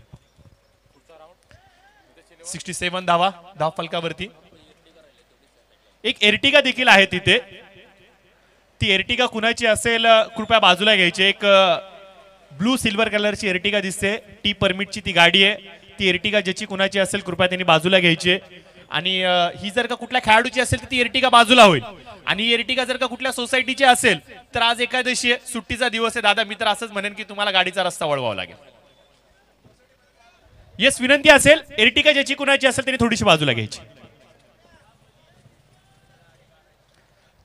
67 धावा धाव फलकावरती. एक एर्टिगा देखील आहे तिथे, ती एर्टिगा कुणाची असेल कृपया बाजूला घ्यायची. एक ब्लू सिल्वर कलरची एर्टिगा दिसते, टी परमिटची ती गाडी आहे. ती एर्टिगा ज्याची कुणाची असेल कृपया त्यांनी बाजूला घ्यायची. आणि ही जर का कुठल्या खेळाडूची असेल तर ती एर्टिगा बाजूला होईल. आणि ही एर्टिगा जर का कुठल्या सोसायटीची असेल तर आज एकादशी आहे, सुट्टीचा दिवस आहे दादा, मी तर असंच म्हणेन की तुम्हाला गाडीचा रस्ता वळवावा लागेल. येस, विनंती असेल एर्टिगा ज्याची कुणाची असेल त्यांनी थोडीशी बाजूला घ्यायची.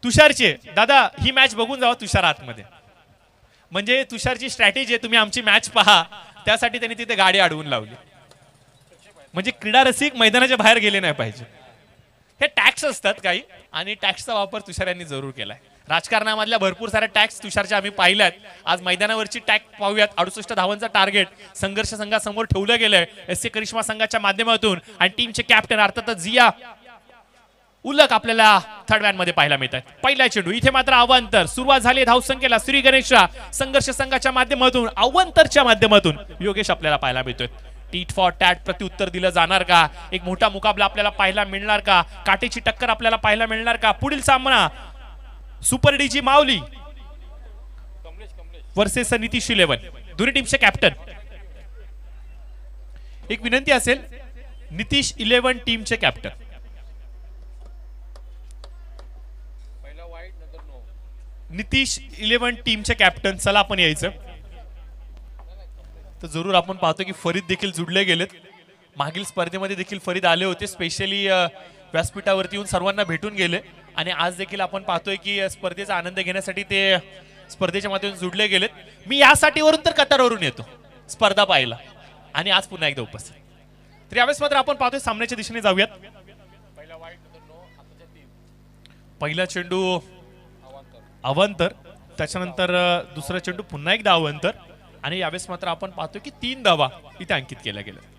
तुषारचे दादा ही मॅच बघून जावा तुषार आतमध्ये, म्हणजे तुषारची स्ट्रॅटेजी आहे, तुम्ही आमची मॅच पहा, त्यासाठी त्यांनी तिथे गाडी अडवून लावली. म्हणजे क्रीडा रसिक मैदानाच्या बाहेर गेले नाही पाहिजे. हे टॅक्स असतात काही, आणि टॅक्सचा वापर तुषार यांनी जरूर केलाय. राजकारणामधल्या भरपूर साऱ्या टॅक्स तुषारच्या आम्ही पाहिल्यात. आज मैदानावरची टॅक्स पाहूयात. 68 धावांचा टार्गेट संघर्ष संघासमोर ठेवलं गेलंय एससी करिश्मा संघाच्या माध्यमातून, आणि टीमचे कॅप्टन अर्थातच जिया उलक आपल्याला थर्ड मॅन मध्ये पाहायला मिळतात. पहिला चेंडू इथे मात्र अवांतर सुरुवात झाली धावसंख्येला. श्री गणेशा संघर्ष संघाच्या माध्यमातून अवांतरच्या माध्यमातून योगेश आपल्याला पाहायला मिळतोय. टीट फॉर टॅट प्रत्युत्तर दिलं जाणार का, एक मोठा मुकाबला आपल्याला पाहायला मिळणार का, काटेची टक्कर आपल्याला पाहायला मिळणार का. पुढील सामना सुपर डीजी माऊली वर्सेस नितीश 11, दोन्ही टीमचे कॅप्टन. एक विनंती असेल नितीश 11 टीमचे कॅप्टन नितीश 11 टीमचे कॅप्टन, चला आपण यायचं. तर जरूर आपण पाहतो की फरीद देखील जुडले गेलेत. मागील स्पर्धेमध्ये देखील फरीद आले होते, स्पेशली व्यासपीठावरती येऊन सर्वांना भेटून गेले आणि आज देखील आपण पाहतोय की स्पर्धेचा आनंद घेण्यासाठी ते स्पर्धेच्या माध्यमातून जुडले गेलेत. मी यासाठी वरून तर कतारवरून येतो स्पर्धा पाहायला आणि आज पुन्हा एकदा उपस्थित. तर यावेळेस मात्र आपण पाहतोय सामन्याच्या दिशेने जाऊयात. पहिला चेंडू अवांतर, त्याच्यानंतर दुसरा चेंडू पुन्हा एकदा अवांतर आणि यावेळेस मात्र आपण पाहतोय की 3 धावा इथे अंकित केल्या गेल्या.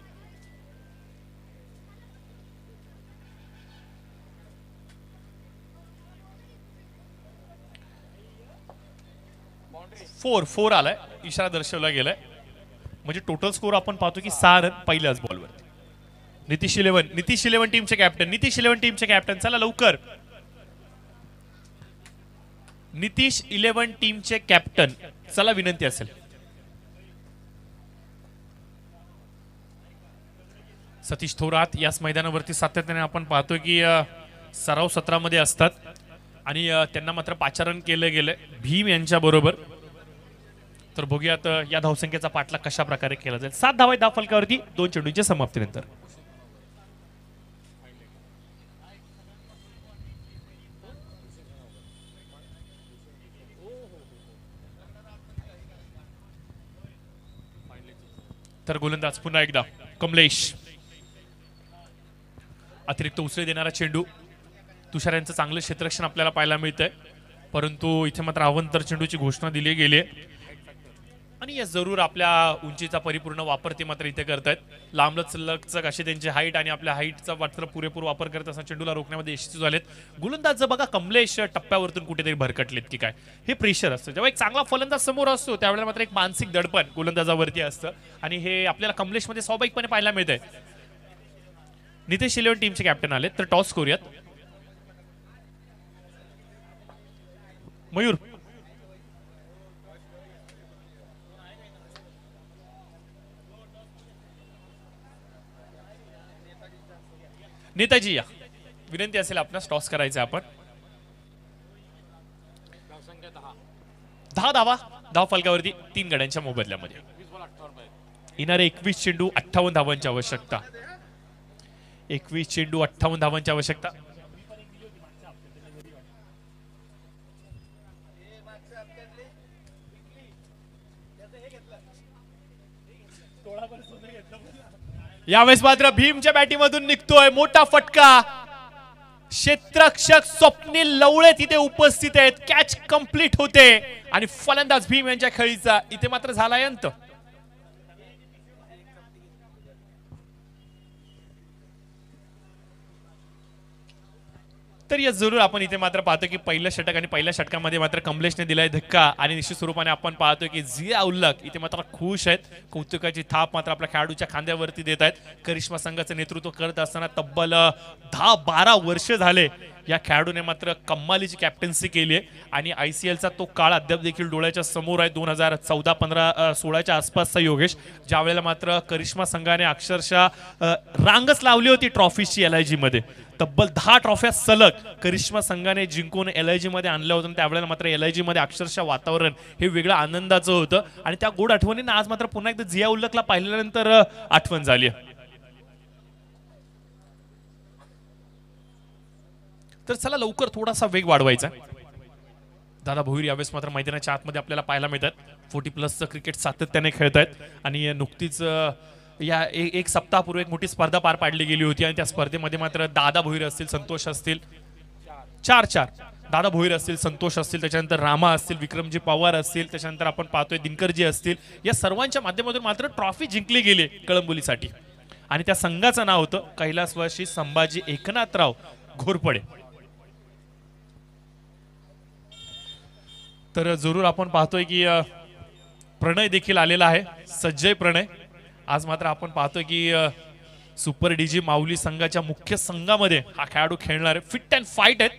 फोर आलाय, इशारा दर्शवला गेलाय. म्हणजे टोटल स्कोर आपण पाहतो की 6 रन पहिल्याच बॉलवर. नितीश 11 टीमचे कॅप्टन, नितीश 11 टीमचे कॅप्टन, चला लवकर. नितीश 11 टीमचे कॅप्टन, चला विनंती असेल. सतीश थोरात याच मैदानावरती सातत्याने आपण पाहतो की सराव सत्रामध्ये असतात आणि त्यांना मात्र पाचारण केलं गेलंय भीम यांच्या बरोबर. तर बघूयात या धावसंख्येचा पाठलाग कशा प्रकारे केला जाईल. 7 धावा धाव फलकावरती 2 चेंडूंच्या समाप्तीनंतर. तर गोलंदाज पुन्हा एकदा कमलेश. अतिरिक्त उसळी देणारा चेंडू. तुषार यांचं चांगलं क्षेत्ररक्षण आपल्याला पाहायला मिळतंय, परंतु इथे मात्र अवंतर चेंडूची घोषणा दिली गेली आणि या जरूर आपल्या उंचीचा परिपूर्ण वापर ते मात्र इथे करतायत. लांबलचक असे त्यांची हाईट आणि आपल्या हाईटचा मात्र पुरेपूर वापर करत असताना चेंडूला रोखण्यामध्ये यशस्वी झालेत. गोलंदाज बघा कमलेश टप्प्यावरतून कुठेतरी भरकटलेत की काय, हे प्रेशर असतं. जेव्हा एक चांगला फलंदाज समोर असतो त्यावेळेला मात्र एक मानसिक दडपण गोलंदाजावरती असतं आणि हे आपल्याला कमलेशमध्ये स्वाभाविकपणे पाहायला मिळतंय. नितीश 11 टीमचे कॅप्टन आले, तर टॉस करूयात. मयूर नेताजी या, विनंती असेल आपणास टॉस करायचं. आपण 10 धावा धाव फलकावरती 3 गड्यांच्या मोबदल्यामध्ये. येणारे 21 चेंडू 58 धावांची आवश्यकता. 21 चेंडू 58 धावांची आवश्यकता. यावेळेस मात्र भीमच्या बॅटीमधून निघतोय मोठा फटका. क्षेत्ररक्षक स्वप्नील लवळे तिथे उपस्थित आहेत. कॅच कंप्लीट होते आणि फलंदाज भीम यांच्या खेळीचा इथे मात्र झाला अंत. तर या जरूर आपण इथे मात्र पाहतो की पहिलं षटक आणि पहिल्या षटकामध्ये मात्र कमलेशने दिलाय धक्का आणि निश्चित स्वरूपाने आपण पाहतो की झिया उल्लक इथे मात्र खुश आहेत. कौतुकाची थाप मात्र आपल्या खेळाडूच्या खांद्यावरती देत आहेत. करिश्मा संघाचं नेतृत्व करत असताना तब्बल 10-12 वर्ष झाले या खेळाडूने मात्र कम्मालीची कॅप्टन्सी केली आहे आणि ICLचा तो काळ अद्याप देखील डोळ्याच्या समोर आहे. 2014-15-16च्या आसपासचा योगेश, ज्या वेळेला मात्र करिश्मा संघाने अक्षरशः रांगच लावली होती ट्रॉफीची LIG मध्ये. तब्बल 10 ट्रॉफ्या सलग करिश्मा संघाने जिंकून LIG मध्ये आणलं होतं. त्यावेळेला मात्र LIG मध्ये अक्षरशः वातावरण हे वेगळं आनंदाचं होतं आणि त्या गोड आठवणींना आज मात्र पुन्हा एकदा झिया उल्लकला पाहिल्यानंतर आठवण झाली. तर चला लवकर थोडासा वेग वाढवायचा. दादा भोईर यावेळेस मात्र मैदानाच्या आतमध्ये आपल्याला पाहायला मिळतात. 40+ क्रिकेट सातत्याने खेळत आहेत आणि नुकतीच या एक सप्ताहापूर्वी एक मोठी स्पर्धा पार पाडली गेली होती आणि त्या स्पर्धेमध्ये मात्र दादा भोईर असतील, संतोष असतील, 4 दादा भोईर असतील, संतोष असतील, त्याच्यानंतर रामा असतील, विक्रमजी पवार असतील, त्याच्यानंतर आपण पाहतोय दिनकरजी असतील, या सर्वांच्या माध्यमातून मात्र ट्रॉफी जिंकली गेली कळंबोलीसाठी आणि त्या संघाचं नाव होतं कैलासवासी संभाजी एकनाथराव घोरपडे. तर जरूर आपण पाहतोय की प्रणय देखील आलेला आहे. सज्जय प्रणय आज मात्र आपण पाहतोय की सुपर डीजी माऊली संघाच्या मुख्य संघामध्ये हा खेळाडू खेळणार आहे. फिट अँड फाईट आहेत.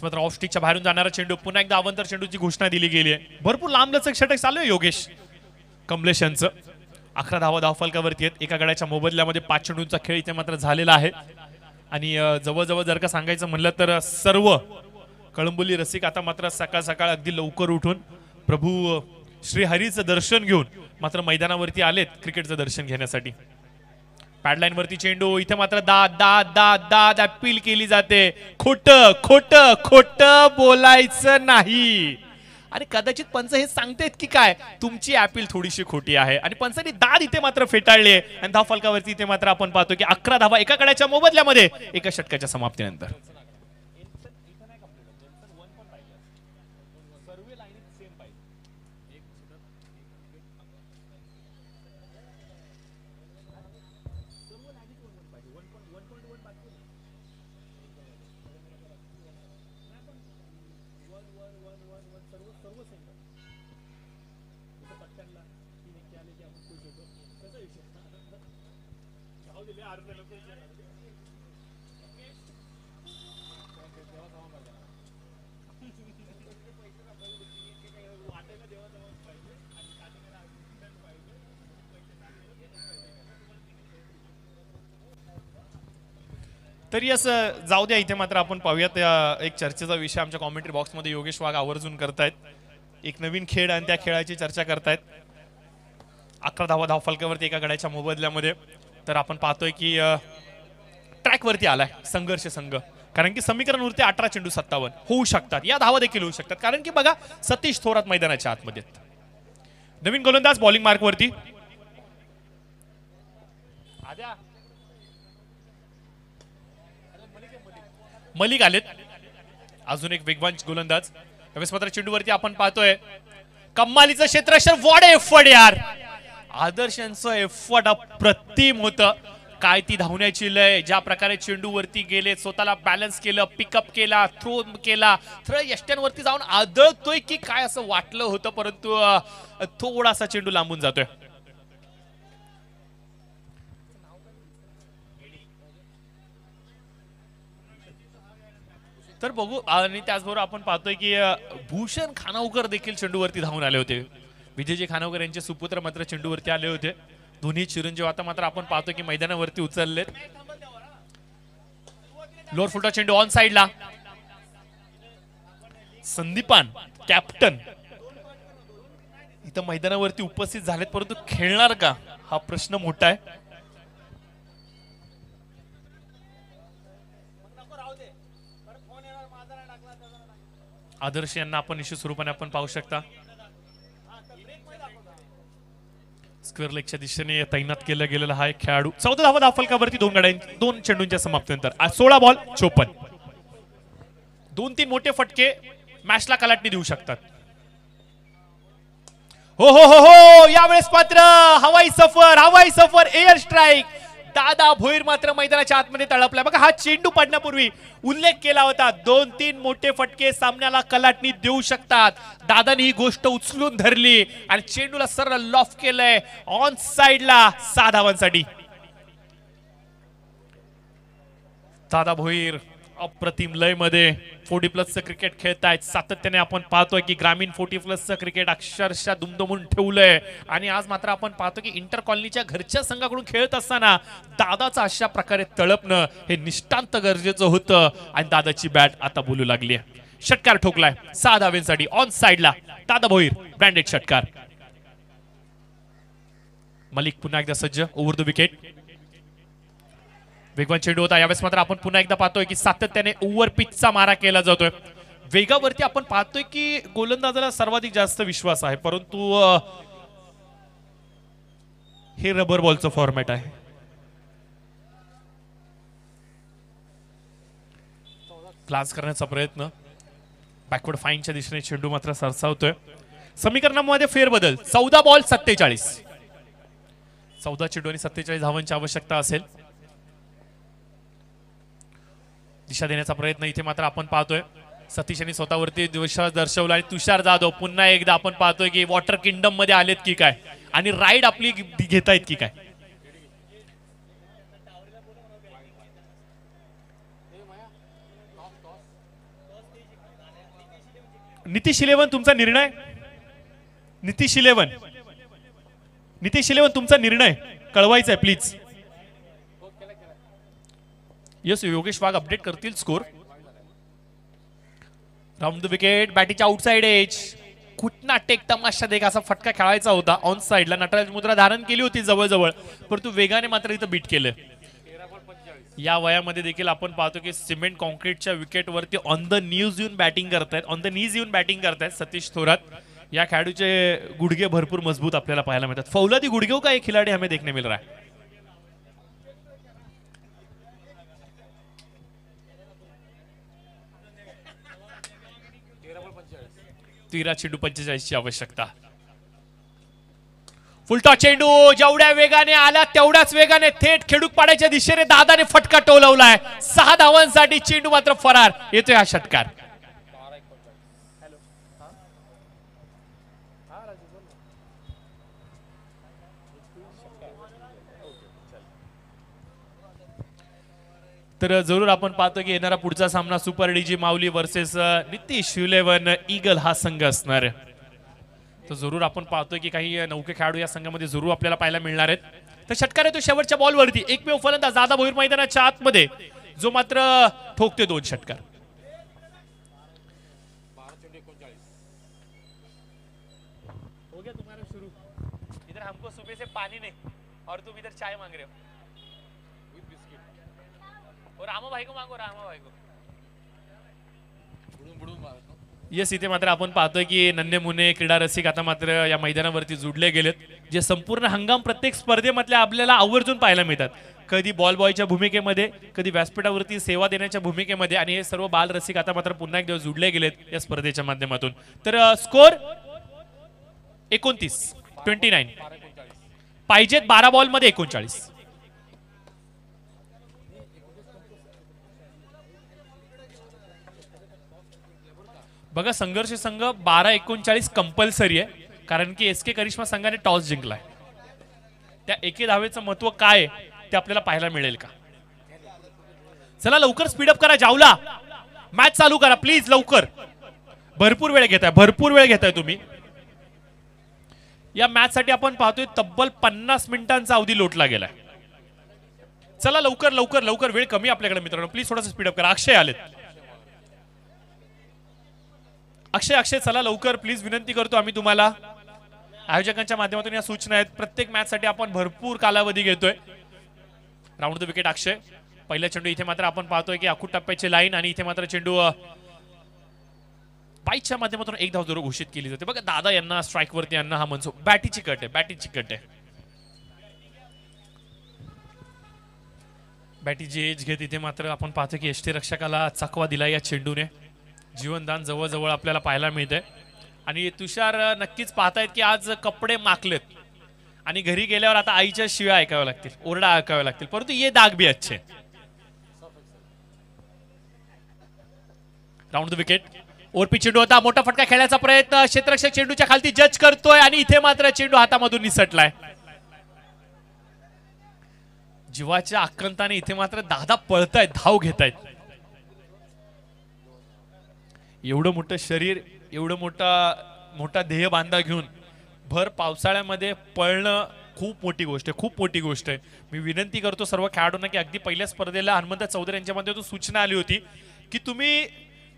मात्र ऑफ स्टिकच्या बाहेरून जाणारा चेंडू, पुन्हा एकदा अवंतर चेंडूची घोषणा दिली गेली आहे. भरपूर लांबलचक षटक चालू आहे योगेश कमलेश यांचं. 11 धावा धावफलकावरती आहेत. एका गड्याच्या मोबदल्यामध्ये 5 चेंडूंचा खेळ इथे मात्र झालेला आहे. आणि जवळजवळ जर का सांगायचं म्हणलं तर सर्व कळंबोली रसिक आता मात्र सकाळ सकाळ अगदी लवकर उठून प्रभू श्रीहरीचं दर्शन घेऊन मात्र मैदानावरती आलेत क्रिकेटचं दर्शन घेण्यासाठी. पॅडलाईन वरती चेंडू, इथे मात्र दाद दाद दाद दाद अपील केली जाते. खोट खोट खोट बोलायचं नाही. आणि कदाचित पंच हे सांगतायत की काय तुमची अपील थोडीशी खोटी आहे आणि पंचांनी दाद इथे मात्र फेटाळली आहे आणि धाव फलकावरती इथे मात्र आपण पाहतो की 11 धावा एका कड्याच्या मोबदल्यामध्ये एका षटकाच्या समाप्तीनंतर. तरी असं जाऊ द्या, इथे मात्र आपण पाहूयात एक चर्चेचा विषय आमच्या कॉमेंट्री बॉक्समध्ये योगेश वाघ आवर्जून करतायत. एक नवीन खेळ आणि त्या खेळाची चर्चा करतायत. 11 धावा धाव फलकावरती एका गड्याच्या मोबदल्यामध्ये. तर आपण पाहतोय की ट्रॅकवरती आलाय संघर्ष संघ, कारण की समीकरण उरते 18 चेंडू 57 होऊ शकतात, या धावा देखील होऊ शकतात. कारण की बघा सतीश थोरात मैदानाच्या आतमध्ये. नवीन गोलंदाज बॉलिंग मार्कवरती मलिक आलेत. अजून एक वेगवान गोलंदाज. त्यावेळेस मात्र चेंडूवरती आपण पाहतोय कम्मालीचं क्षेत्ररक्षण. व्हॉट एफर्ट यार, आदर्शांचं एफर्ट अप्रतिम होतं. काय ती धावण्याची लय, ज्या प्रकारे चेंडूवरती गेले, स्वतःला बॅलन्स केलं, पिकअप केला, थ्रो केला, थ्रो यष्ट्यांवरती जाऊन आदळतोय की काय असं वाटलं होतं, परंतु थोडासा चेंडू लांबून जातोय. तर बघू. आणि त्याचबरोबर आपण पाहतोय की भूषण खानावकर देखील चेंडूवरती धावून आले होते. विजयजी खानावकर यांचे सुपुत्र मात्र चेंडूवरती आले होते. दोन्ही चिरंजीव आता मात्र आपण पाहतोय की मैदानावरती उचललेत. लोअर फुटा चेंडू ऑन साइडला. संदीपान कॅप्टन इथं मैदानावरती उपस्थित झालेत, परंतु खेळणार का हा प्रश्न मोठा आहे. आदर्श यांना आपण निश्चित स्वरूपाने आपण पाहू शकता. स्क्वेअर लेगच्या दिशेने तैनात केला गेलेला हा एक खेळाडू. 14 धावा धाव फलकावरती दोन चेंडूंच्या समाप्तीनंतर 16 बॉल 54. 2-3 मोठे फटके मॅचला कलाटणी देऊ शकतात. हो हो हो हो, यावेळेस मात्र हवाई सफर एअर स्ट्राईक. दादा भोईर मात्र मैदानाच्या आतमध्ये तळपलाय. बघा हा चेंडू पडण्यापूर्वी उल्लेख केला होता 2-3 मोठे फटके सामन्याला कलाटणी देऊ शकतात. दादाने ही गोष्ट उचलून धरली आणि चेंडूला सरळ लॉफ केलंय ऑन साइडला 6 धावांसाठी. दादा भोईर अप्रतिम लय मध्ये 40+ क्रिकेट खेळतायत. सातत्याने आपण पाहतोय की ग्रामीण 40+ क्रिकेट अक्षरशः दुमदुमून ठेवलंय. आणि आज मात्र आपण पाहतो की इंटर कॉलनीच्या घरच्या संघाकडून खेळत असताना दादाचं अशा प्रकारे तळपणं हे निष्ठांत गरजेचं होतं. आणि दादाची बॅट आता बोलू लागली. षटकार ठोकलाय 6 धावांसाठी ऑन साइडला. दादा भोईर ब्रँडेड षटकार. मलिक पुन्हा एकदा सज्ज ओव्हर द विकेट. वेगवान चेंडू होता. यावेळेस मात्र आपण पुन्हा एकदा पाहतोय की सातत्याने ओव्हर पिचचा मारा केला जातोय. वेगावरती आपण पाहतोय की गोलंदाजाला सर्वाधिक जास्त विश्वास आहे, परंतु हे रबर बॉलचं फॉर्मॅट आहे. क्लास करण्याचा प्रयत्न. बॅकवर्ड फाईनच्या दिशेने चेंडू मात्र सरसावतोय. समीकरणामध्ये फेरबदल. 14 बॉल 47. 14 चेंडू आणि 47 धावांची आवश्यकता असेल. दिशा देण्याचा प्रयत्न इथे मात्र आपण पाहतोय. सतीश यांनी स्वतःवरती विश्वास दर्शवला आणि तुषार जाधव पुन्हा एकदा आपण पाहतोय की वॉटर किंगडम मध्ये आलेत की काय आणि राईड आपली घेतायत की काय. नितीश 11 तुमचा निर्णय. नितीश 11 तुमचा निर्णय कळवायचा आहे please. Yes, Yogesh Wagh update करतील स्कोर. राउंड द विकेट, बॅटीच्या आउटसाइड एज. कुठना टेक तमाशा देख असा फटका खेळायचा होता ऑन साइडला. नटराज मुद्रा धारण केली होती जवळजवळ, परंतु वेगाने मात्र इथं बीट केलं. या वयामध्ये देखील आपण पाहतो की सिमेंट कॉन्क्रीटच्या विकेटवरती ऑन द नीज येऊन बॅटिंग करतायत सतीश थोरात. या खेळाडूचे गुडघे भरपूर मजबूत आपल्याला पाहायला मिळतात. फौलादी गुडघेओं का एक खिलाडी हमें देखने मिल रहा है. तेरा चेंडू 45 ची आवश्यकता. फुलटॉ चेंडू जेवढ्या वेगाने आला तेवढ्याच वेगाने थेट खेडूक पाड्याच्या दिशेने दादाने फटका टोलवलाय. 6 धावांसाठी चेंडू मात्र फरार. येतोय हा षटकार. तर जरूर आपण पाहतो की येणारा पुढचा सामना सुपर डीजी माऊली वर्सेस नितीश 11 ईगल हा संघ असणार. तर जरूर आपण पाहतोय की काही नौके खेळाडू या संघामध्ये जरूर आपल्याला पाहायला मिळणार आहेत. तर षटकार येतो शेवटच्या बॉलवरती. एकमेव फलंदाज दादा भोईर मैदानाच्या आतमध्ये जो मात्र ठोकते 2 षटकार. हो गया तुम्हारा शुरू. इधर हमको सुबह से पानी नहीं और तुम इधर चाय मांग रहे हो. और रामा भाई को मांगो, रामा भाई को. येस, इथे मात्र आपण पाहतोय की नन्हे मुने क्रीडा रसिक आता मात्र या मैदानावरती जुडले गेलेत, जे संपूर्ण हंगाम प्रत्येक स्पर्धेमधल्या आपल्याला आवर्जून पाहायला मिळतात. कधी बॉल बॉयच्या भूमिकेमध्ये, कधी व्यासपीठावरती सेवा देण्याच्या भूमिकेमध्ये, आणि हे सर्व बाल रसिक आता मात्र पुन्हा एक दिवस जुडले गेलेत या स्पर्धेच्या माध्यमातून. तर स्कोर 29 पाहिजेत 12 बॉल मध्ये 39. बघा, संघर्ष संघ 12-39 कंपल्सरी आहे, कारण की एसके करिश्मा संघाने टॉस जिंकलाय. त्या एके धावेचं महत्व काय ते आपल्याला पाहायला मिळेल का. चला लवकर स्पीडअप करा, जावला मॅच चालू करा प्लीज लवकर. भरपूर वेळ घेताय तुम्ही. या मॅच साठी आपण पाहतोय तब्बल 50 मिनिटांचा अवधी लोटला गेलाय. चला लवकर लवकर लवकर, वेळ कमी आपल्याकडे मित्रांनो, प्लीज थोडासा स्पीडअप करा. अक्षय आलेत. अक्षय चला लवकर प्लीज, विनंती करतो आम्ही तुम्हाला. आयोजकांच्या माध्यमातून या सूचना आहेत. प्रत्येक मॅच साठी आपण भरपूर कालावधी घेतोय. राऊंड द विकेट अक्षय. पहिला चेंडू इथे मात्र आपण पाहतोय की आखूड टप्प्याची लाईन, आणि इथे मात्र चेंडू बाईकच्या माध्यमातून एक धाव जरूर घोषित केली जाते. बघा दादा यांना स्ट्राईक वरती यांना हा मनसो. बॅटीची कट आहे. बॅटीची एज घेत इथे मात्र आपण पाहतो की यष्टी रक्षकाला चकवा दिला या चेंडूने. जीवनदान जवळजवळ आपल्याला पाहायला मिळतंय. आणि तुषार नक्कीच पाहतायत की आज कपडे माकलेत, आणि घरी गेल्यावर आता आईच्या शिव्या ऐकाव्या लागतील, ओरडा ऐकाव्या लागतील, परंतु ये दाग भी अच्छे. Round the wicket. ओरपी चेंडू होता, मोठा फटका खेळण्याचा प्रयत्न, क्षेत्ररक्षक चेंडूच्या खालती जज करतोय, आणि इथे मात्र चेंडू हातामधून निसटलाय. जीवाच्या आक्रंताने इथे मात्र दादा पळतायत, धाव घेतायत. एवढं मोठं शरीर, एवढं मोठा ध्येय बांधा घेऊन भर पावसाळ्यामध्ये पळणं खूप मोठी गोष्ट आहे. मी विनंती करतो सर्व खेळाडूंना की अगदी पहिल्या स्पर्धेला हनुमंत चौधरी यांच्या माध्यमातून सूचना आली होती की तुम्ही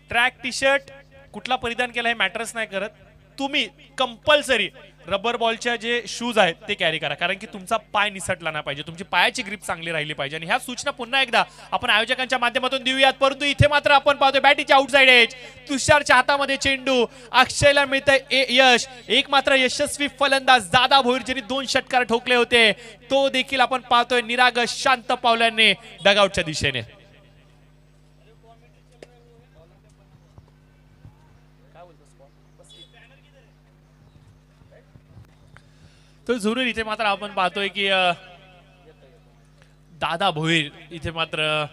ट्रॅक टी शर्ट कुठला परिधान केला हे मॅटर्स नाही करत, तुम्ही कंपल्सरी रबर बॉलच्या जे शूज आहेत ते कॅरी करा, कारण की तुमचा पाय निसटला नाही पाहिजे, तुमची पायाची ग्रिप चांगली राहिली पाहिजे. आणि ह्या सूचना पुन्हा एकदा आपण आयोजकांच्या माध्यमातून देऊयात. परंतु इथे मात्र आपण पाहतोय बॅटीच्या आउटसाइड एज, तुषारच्या हातामध्ये चेंडू, अक्षयला मिळतंय यश. एक मात्र यशस्वी फलंदाज दादा भोईर ज्यांनी 2 षटकार ठोकले होते, तो देखील आपण पाहतोय निरागस शांत पावलांनी डगआउटच्या दिशेने. तर जरूर इथे मात्र आपण पाहतोय की दादा भोईर इथे मात्र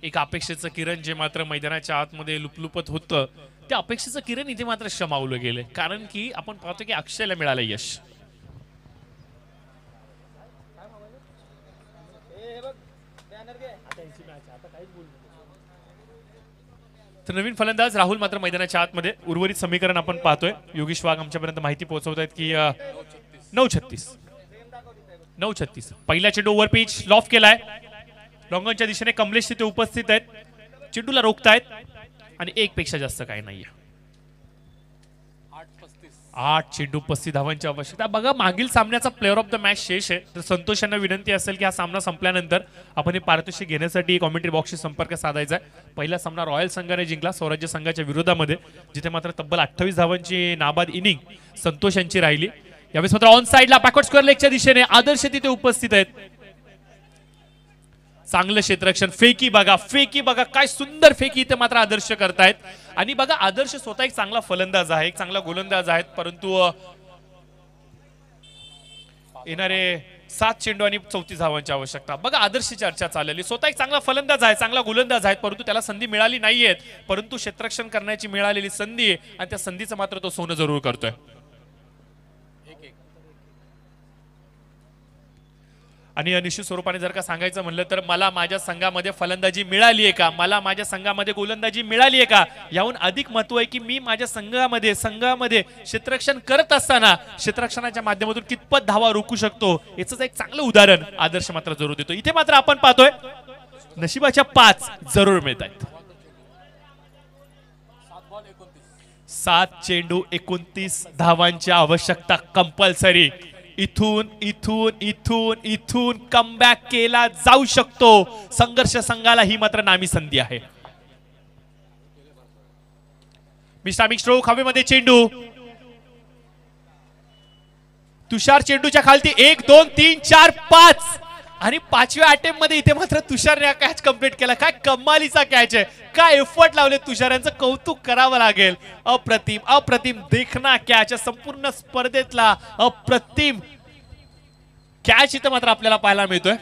एक अपेक्षेचं किरण जे मात्र मैदानाच्या आतमध्ये लुपलुपत होतं, त्या अपेक्षेचं किरण इथे मात्र शमावलं गेले, कारण की आपण पाहतो की अक्षयला मिळालं यश. तर नवीन फलंदाज राहुल मात्र मैदानाच्या आतमध्ये. उर्वरित समीकरण आपण पाहतोय. योगेश वाघ आमच्यापर्यंत माहिती पोहोचवत आहेत की 9:36 पहिला चेंडू ओव्हर पिच लॉफ केलाय. लॉंगॉनच्या दिशेने कमलेश तिथे उपस्थित आहेत, चेंडूला रोखतायत आणि 1 पेक्षा जास्त काही नाहीये. 8 चेंडू 35 धावांची आवश्यकता. बघा मागील सामन्याचा प्लेअर ऑफ द मॅच शेष आहे. तर संतोष यांना विनंती असेल की हा सामना संपल्यानंतर आपण हे पारितोषिक घेण्यासाठी कॉमेंट्री बॉक्सशी संपर्क साधायचा आहे. पहिला सामना रॉयल संघाने जिंकला स्वराज्य संघाच्या विरोधामध्ये, जिथे मात्र तब्बल 28 धावांची नाबाद इनिंग संतोष यांची राहिली. यावेळेस मात्र ऑन साइडला बॅकवर्ड स्क्वेअर लेगच्या दिशेने आदर्श तिथे उपस्थित आहेत. चांगलं क्षेत्ररक्षण, फेकी बघा काय सुंदर फेकी इथे मात्र आदर्श करतायत. आणि बघा आदर्श स्वतः एक चांगला फलंदाज आहे, एक चांगला गोलंदाज आहेत, परंतु येणारे 7 चेंडू आणि 34 धावांची आवश्यकता. बघा आदर्शची चर्चा चाललेली, स्वतः एक चांगला फलंदाज आहे, चांगला गोलंदाज आहे, परंतु त्याला संधी मिळाली नाहीये. परंतु क्षेत्ररक्षण करण्याची मिळालेली संधी आहे आणि त्या संधीचं मात्र तो सोनं जरूर करतोय. आणि निश्चित स्वरूपाने जर का सांगायचं म्हणलं तर मला माझ्या संघामध्ये फलंदाजी मिळाली आहे का, मला माझ्या संघामध्ये गोलंदाजी मिळाली आहे का, याहून अधिक महत्व आहे की मी माझ्या संघामध्ये क्षेत्ररक्षण करत असताना क्षेत्ररक्षणाच्या माध्यमातून कितपत धावा रोखू शकतो याचं एक चांगलं उदाहरण आदर्श मात्र जरूर देतो. इथे मात्र आपण पाहतोय नशिबाच्या 5 जरूर मिळत आहेत. 7 चेंडू 29 धावांची आवश्यकता कंपल्सरी. इथून कमबॅक केला जाऊ शकतो. संघर्ष संघाला ही मात्र नामी संधी आहे. मिस्टर स्ट्रोक हवेमध्ये चेंडू, तुषार चेंडूच्या खालती 1 2 3 4 5 आणि 5व्या अटेम्प्ट मध्ये इथे मात्र तुषारने कॅच कंप्लीट केला. काय कमालीचा कॅच आहे, काय एफर्ट लावले तुषार यांचं कौतुक करावं लागेल. अप्रतिम देखना कॅच, संपूर्ण स्पर्धेतला अप्रतिम कॅच इथं मात्र आपल्याला पाहायला मिळतोय.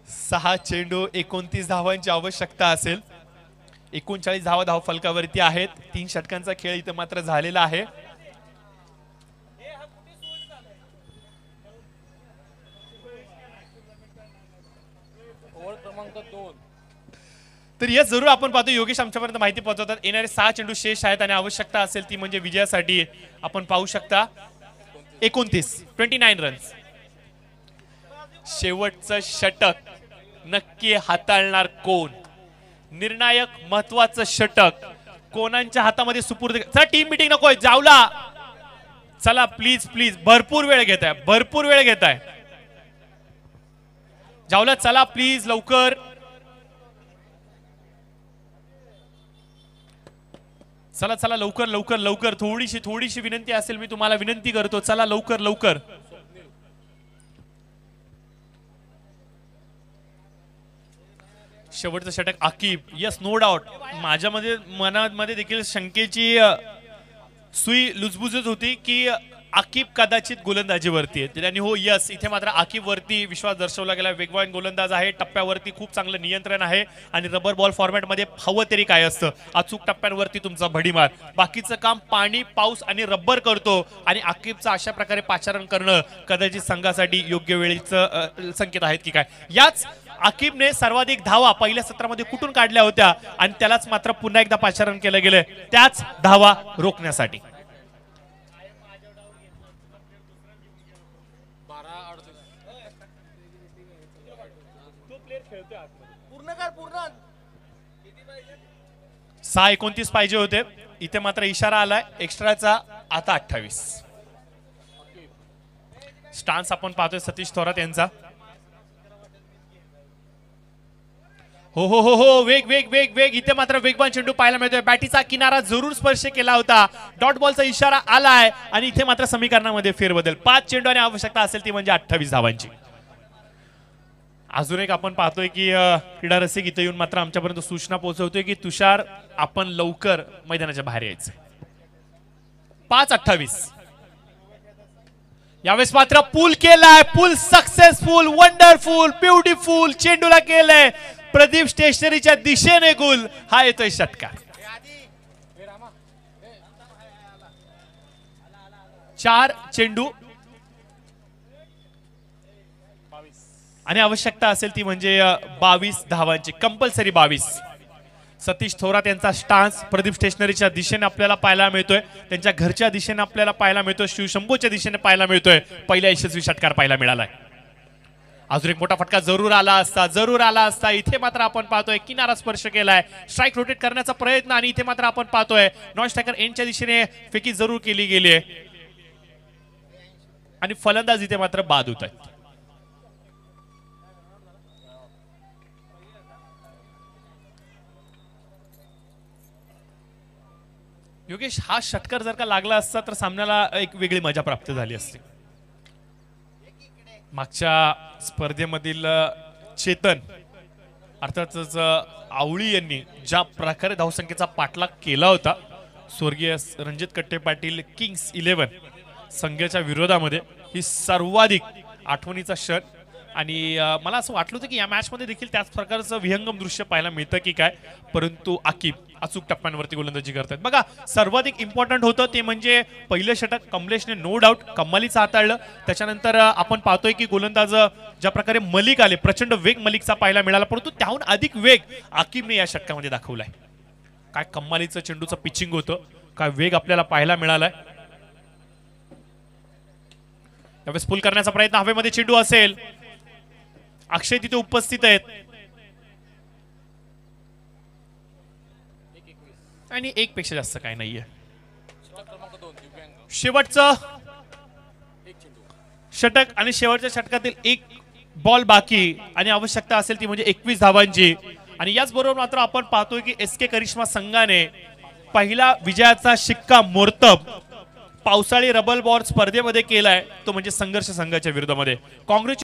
सहा चेंडू 29 धावांची आवश्यकता असेल. 39 धावा धाव फलकावरती आहेत. 3 षटकांचा खेळ इथं मात्र झालेला आहे. तर यस जरूर आपण पाहतो योगेश आमच्यापर्यंत माहिती पोहोचवतात. येणारे 6 चेंडू शेष आहेत आणि आवश्यकता असेल ती म्हणजे विजयासाठी आपण पाहू शकता 29 रन्स. शेवटचं षटक नक्की हाताळणार कोण, निर्णायक महत्वाचं षटक कोणाच्या हातामध्ये सुपूर्द. चला टीम मीटिंग नकोय, जावला चला प्लीज भरपूर वेळ घेताय जावला, चला प्लीज लवकर. चला लवकर थोडीशी विनंती असेल, मी तुम्हाला विनंती करतो, चला लवकर. शेवटचं षटक आकिब, यस नो डाऊट. माझ्या मनामध्ये देखील शंकेची सुई लुजबुजत होती की आकिब कदाचित गोलंदाजीवरती आहे. आणि हो यस, इथे मात्र आकिब वरती विश्वास दर्शवला गेला. वेगवान गोलंदाज आहे, टप्प्यावरती खूप चांगलं नियंत्रण आहे आणि रबर बॉल फॉर्मॅटमध्ये हवं तरी काय असतं, अचूक टप्प्यांवरती तुमचा भडीमार. बाकीचं काम पाणी, पाऊस आणि रबर करतो आणि आकिबचं अशा प्रकारे पाचारण करणं कदाचित संघासाठी योग्य वेळेचं संकेत आहेत की काय. याच आकिबने सर्वाधिक धावा पहिल्या सत्रामध्ये कुठून काढल्या होत्या आणि त्यालाच मात्र पुन्हा एकदा पाचारण केलं गेलं त्याच धावा रोखण्यासाठी. पूर्ण 6-29 पाहिजे होते, इथे मात्र इशारा आलाय एक्स्ट्राचा. आता 28. स्टान्स आपण पाहतोय सतीश थोरात यांचा. हो वेग इथे मात्र वेगवान चेंडू पाहायला मिळतोय. बॅटीचा किनारा जरूर स्पर्श केला होता, डॉट बॉलचा इशारा आलाय आणि इथे मात्र समीकरणामध्ये फेरबदल. 5 चेंडू आणि आवश्यकता असेल ती म्हणजे 28 धावांची. अजून एक आपण पाहतोय की क्रीडा रसिक इथे येऊन मात्र आमच्यापर्यंत सूचना पोहोचवतोय की तुषार आपण लवकर मैदानाच्या बाहेर यायचं. 5-28. यावेळेस मात्र पूल केलाय, पूल सक्सेसफुल, वंडरफुल, ब्युटिफुल. चेंडूला केलंय प्रदीप स्टेशनरीच्या दिशेने गोल. हा येतोय षटकार. 4 चेंडू आणि आवश्यकता असेल ती म्हणजे 22 धावांची, कंपल्सरी 22. सतीश थोरात यांचा स्टान्स प्रदीप स्टेशनरीच्या दिशेने आपल्याला पाहायला मिळतोय, त्यांच्या घरच्या दिशेने आपल्याला पाहायला मिळतोय, शिवशंभूच्या दिशेने पाहायला मिळतोय. पहिला यशस्वी षटकार पाहायला मिळालाय. अजून एक मोठा फटका जरूर आला असता. इथे मात्र आपण पाहतोय किनारा स्पर्श केलाय, स्ट्राईक रोटेट करण्याचा प्रयत्न, आणि इथे मात्र आपण पाहतोय नॉन स्ट्रायकर एंडच्या दिशेने फेकी जरूर केली गेली आहे आणि फलंदाज इथे मात्र बाद होत आहेत. योगेश, हा षटकार जर का लागला असता तर सामन्याला एक वेगळी मजा प्राप्त झाली असती. मागच्या स्पर्धेमधील चेतन अर्थातच आवळी यांनी ज्या प्रकारे धावसंख्येचा पाठलाग केला होता स्वर्गीय रणजित कट्टे पाटील किंग्स 11 संघाच्या विरोधामध्ये, ही सर्वाधिक आठवणीचा क्षण. आणि मला असं वाटलं होतं की या मॅच मध्ये देखील त्याच प्रकारचं विहंगम दृश्य पाहायला मिळतं की काय, परंतु आकिब अचूक टप्प्यांवरती गोलंदाजी करतात. बघा, सर्वाधिक इम्पॉर्टंट होतं ते म्हणजे पहिलं षटक कमलेशने नो डाऊट कम्मालीचं हाताळलं. त्याच्यानंतर आपण पाहतोय की गोलंदाज ज्या प्रकारे मलिक आले, प्रचंड वेग मलिकचा पाहायला मिळाला, परंतु त्याहून अधिक वेग आकिबने या षटकामध्ये दाखवलाय. काय कम्मालीचं चेंडूचं पिचिंग होतं, काय वेग आपल्याला पाहायला मिळालाय. त्यावेळेस पुल करण्याचा प्रयत्न, हवेमध्ये चेंडू असेल, अक्षय तिथे उपस्थित आहेत आणि एक पेक्षा जास्त काय नाहीये. शेवटचं षटक आणि शेवटच्या षटकातील एक बॉल बाकी आणि आवश्यकता असेल ती म्हणजे 21 धावांची. आणि याचबरोबर मात्र आपण पाहतोय की एसके करिश्मा संघाने पहिला विजयाचा शिक्का मोर्तब पावसाळी रबल बॉल स्पर्धेमध्ये केलाय, तो म्हणजे संघर्ष संघाच्या विरोधामध्ये. काँग्रेस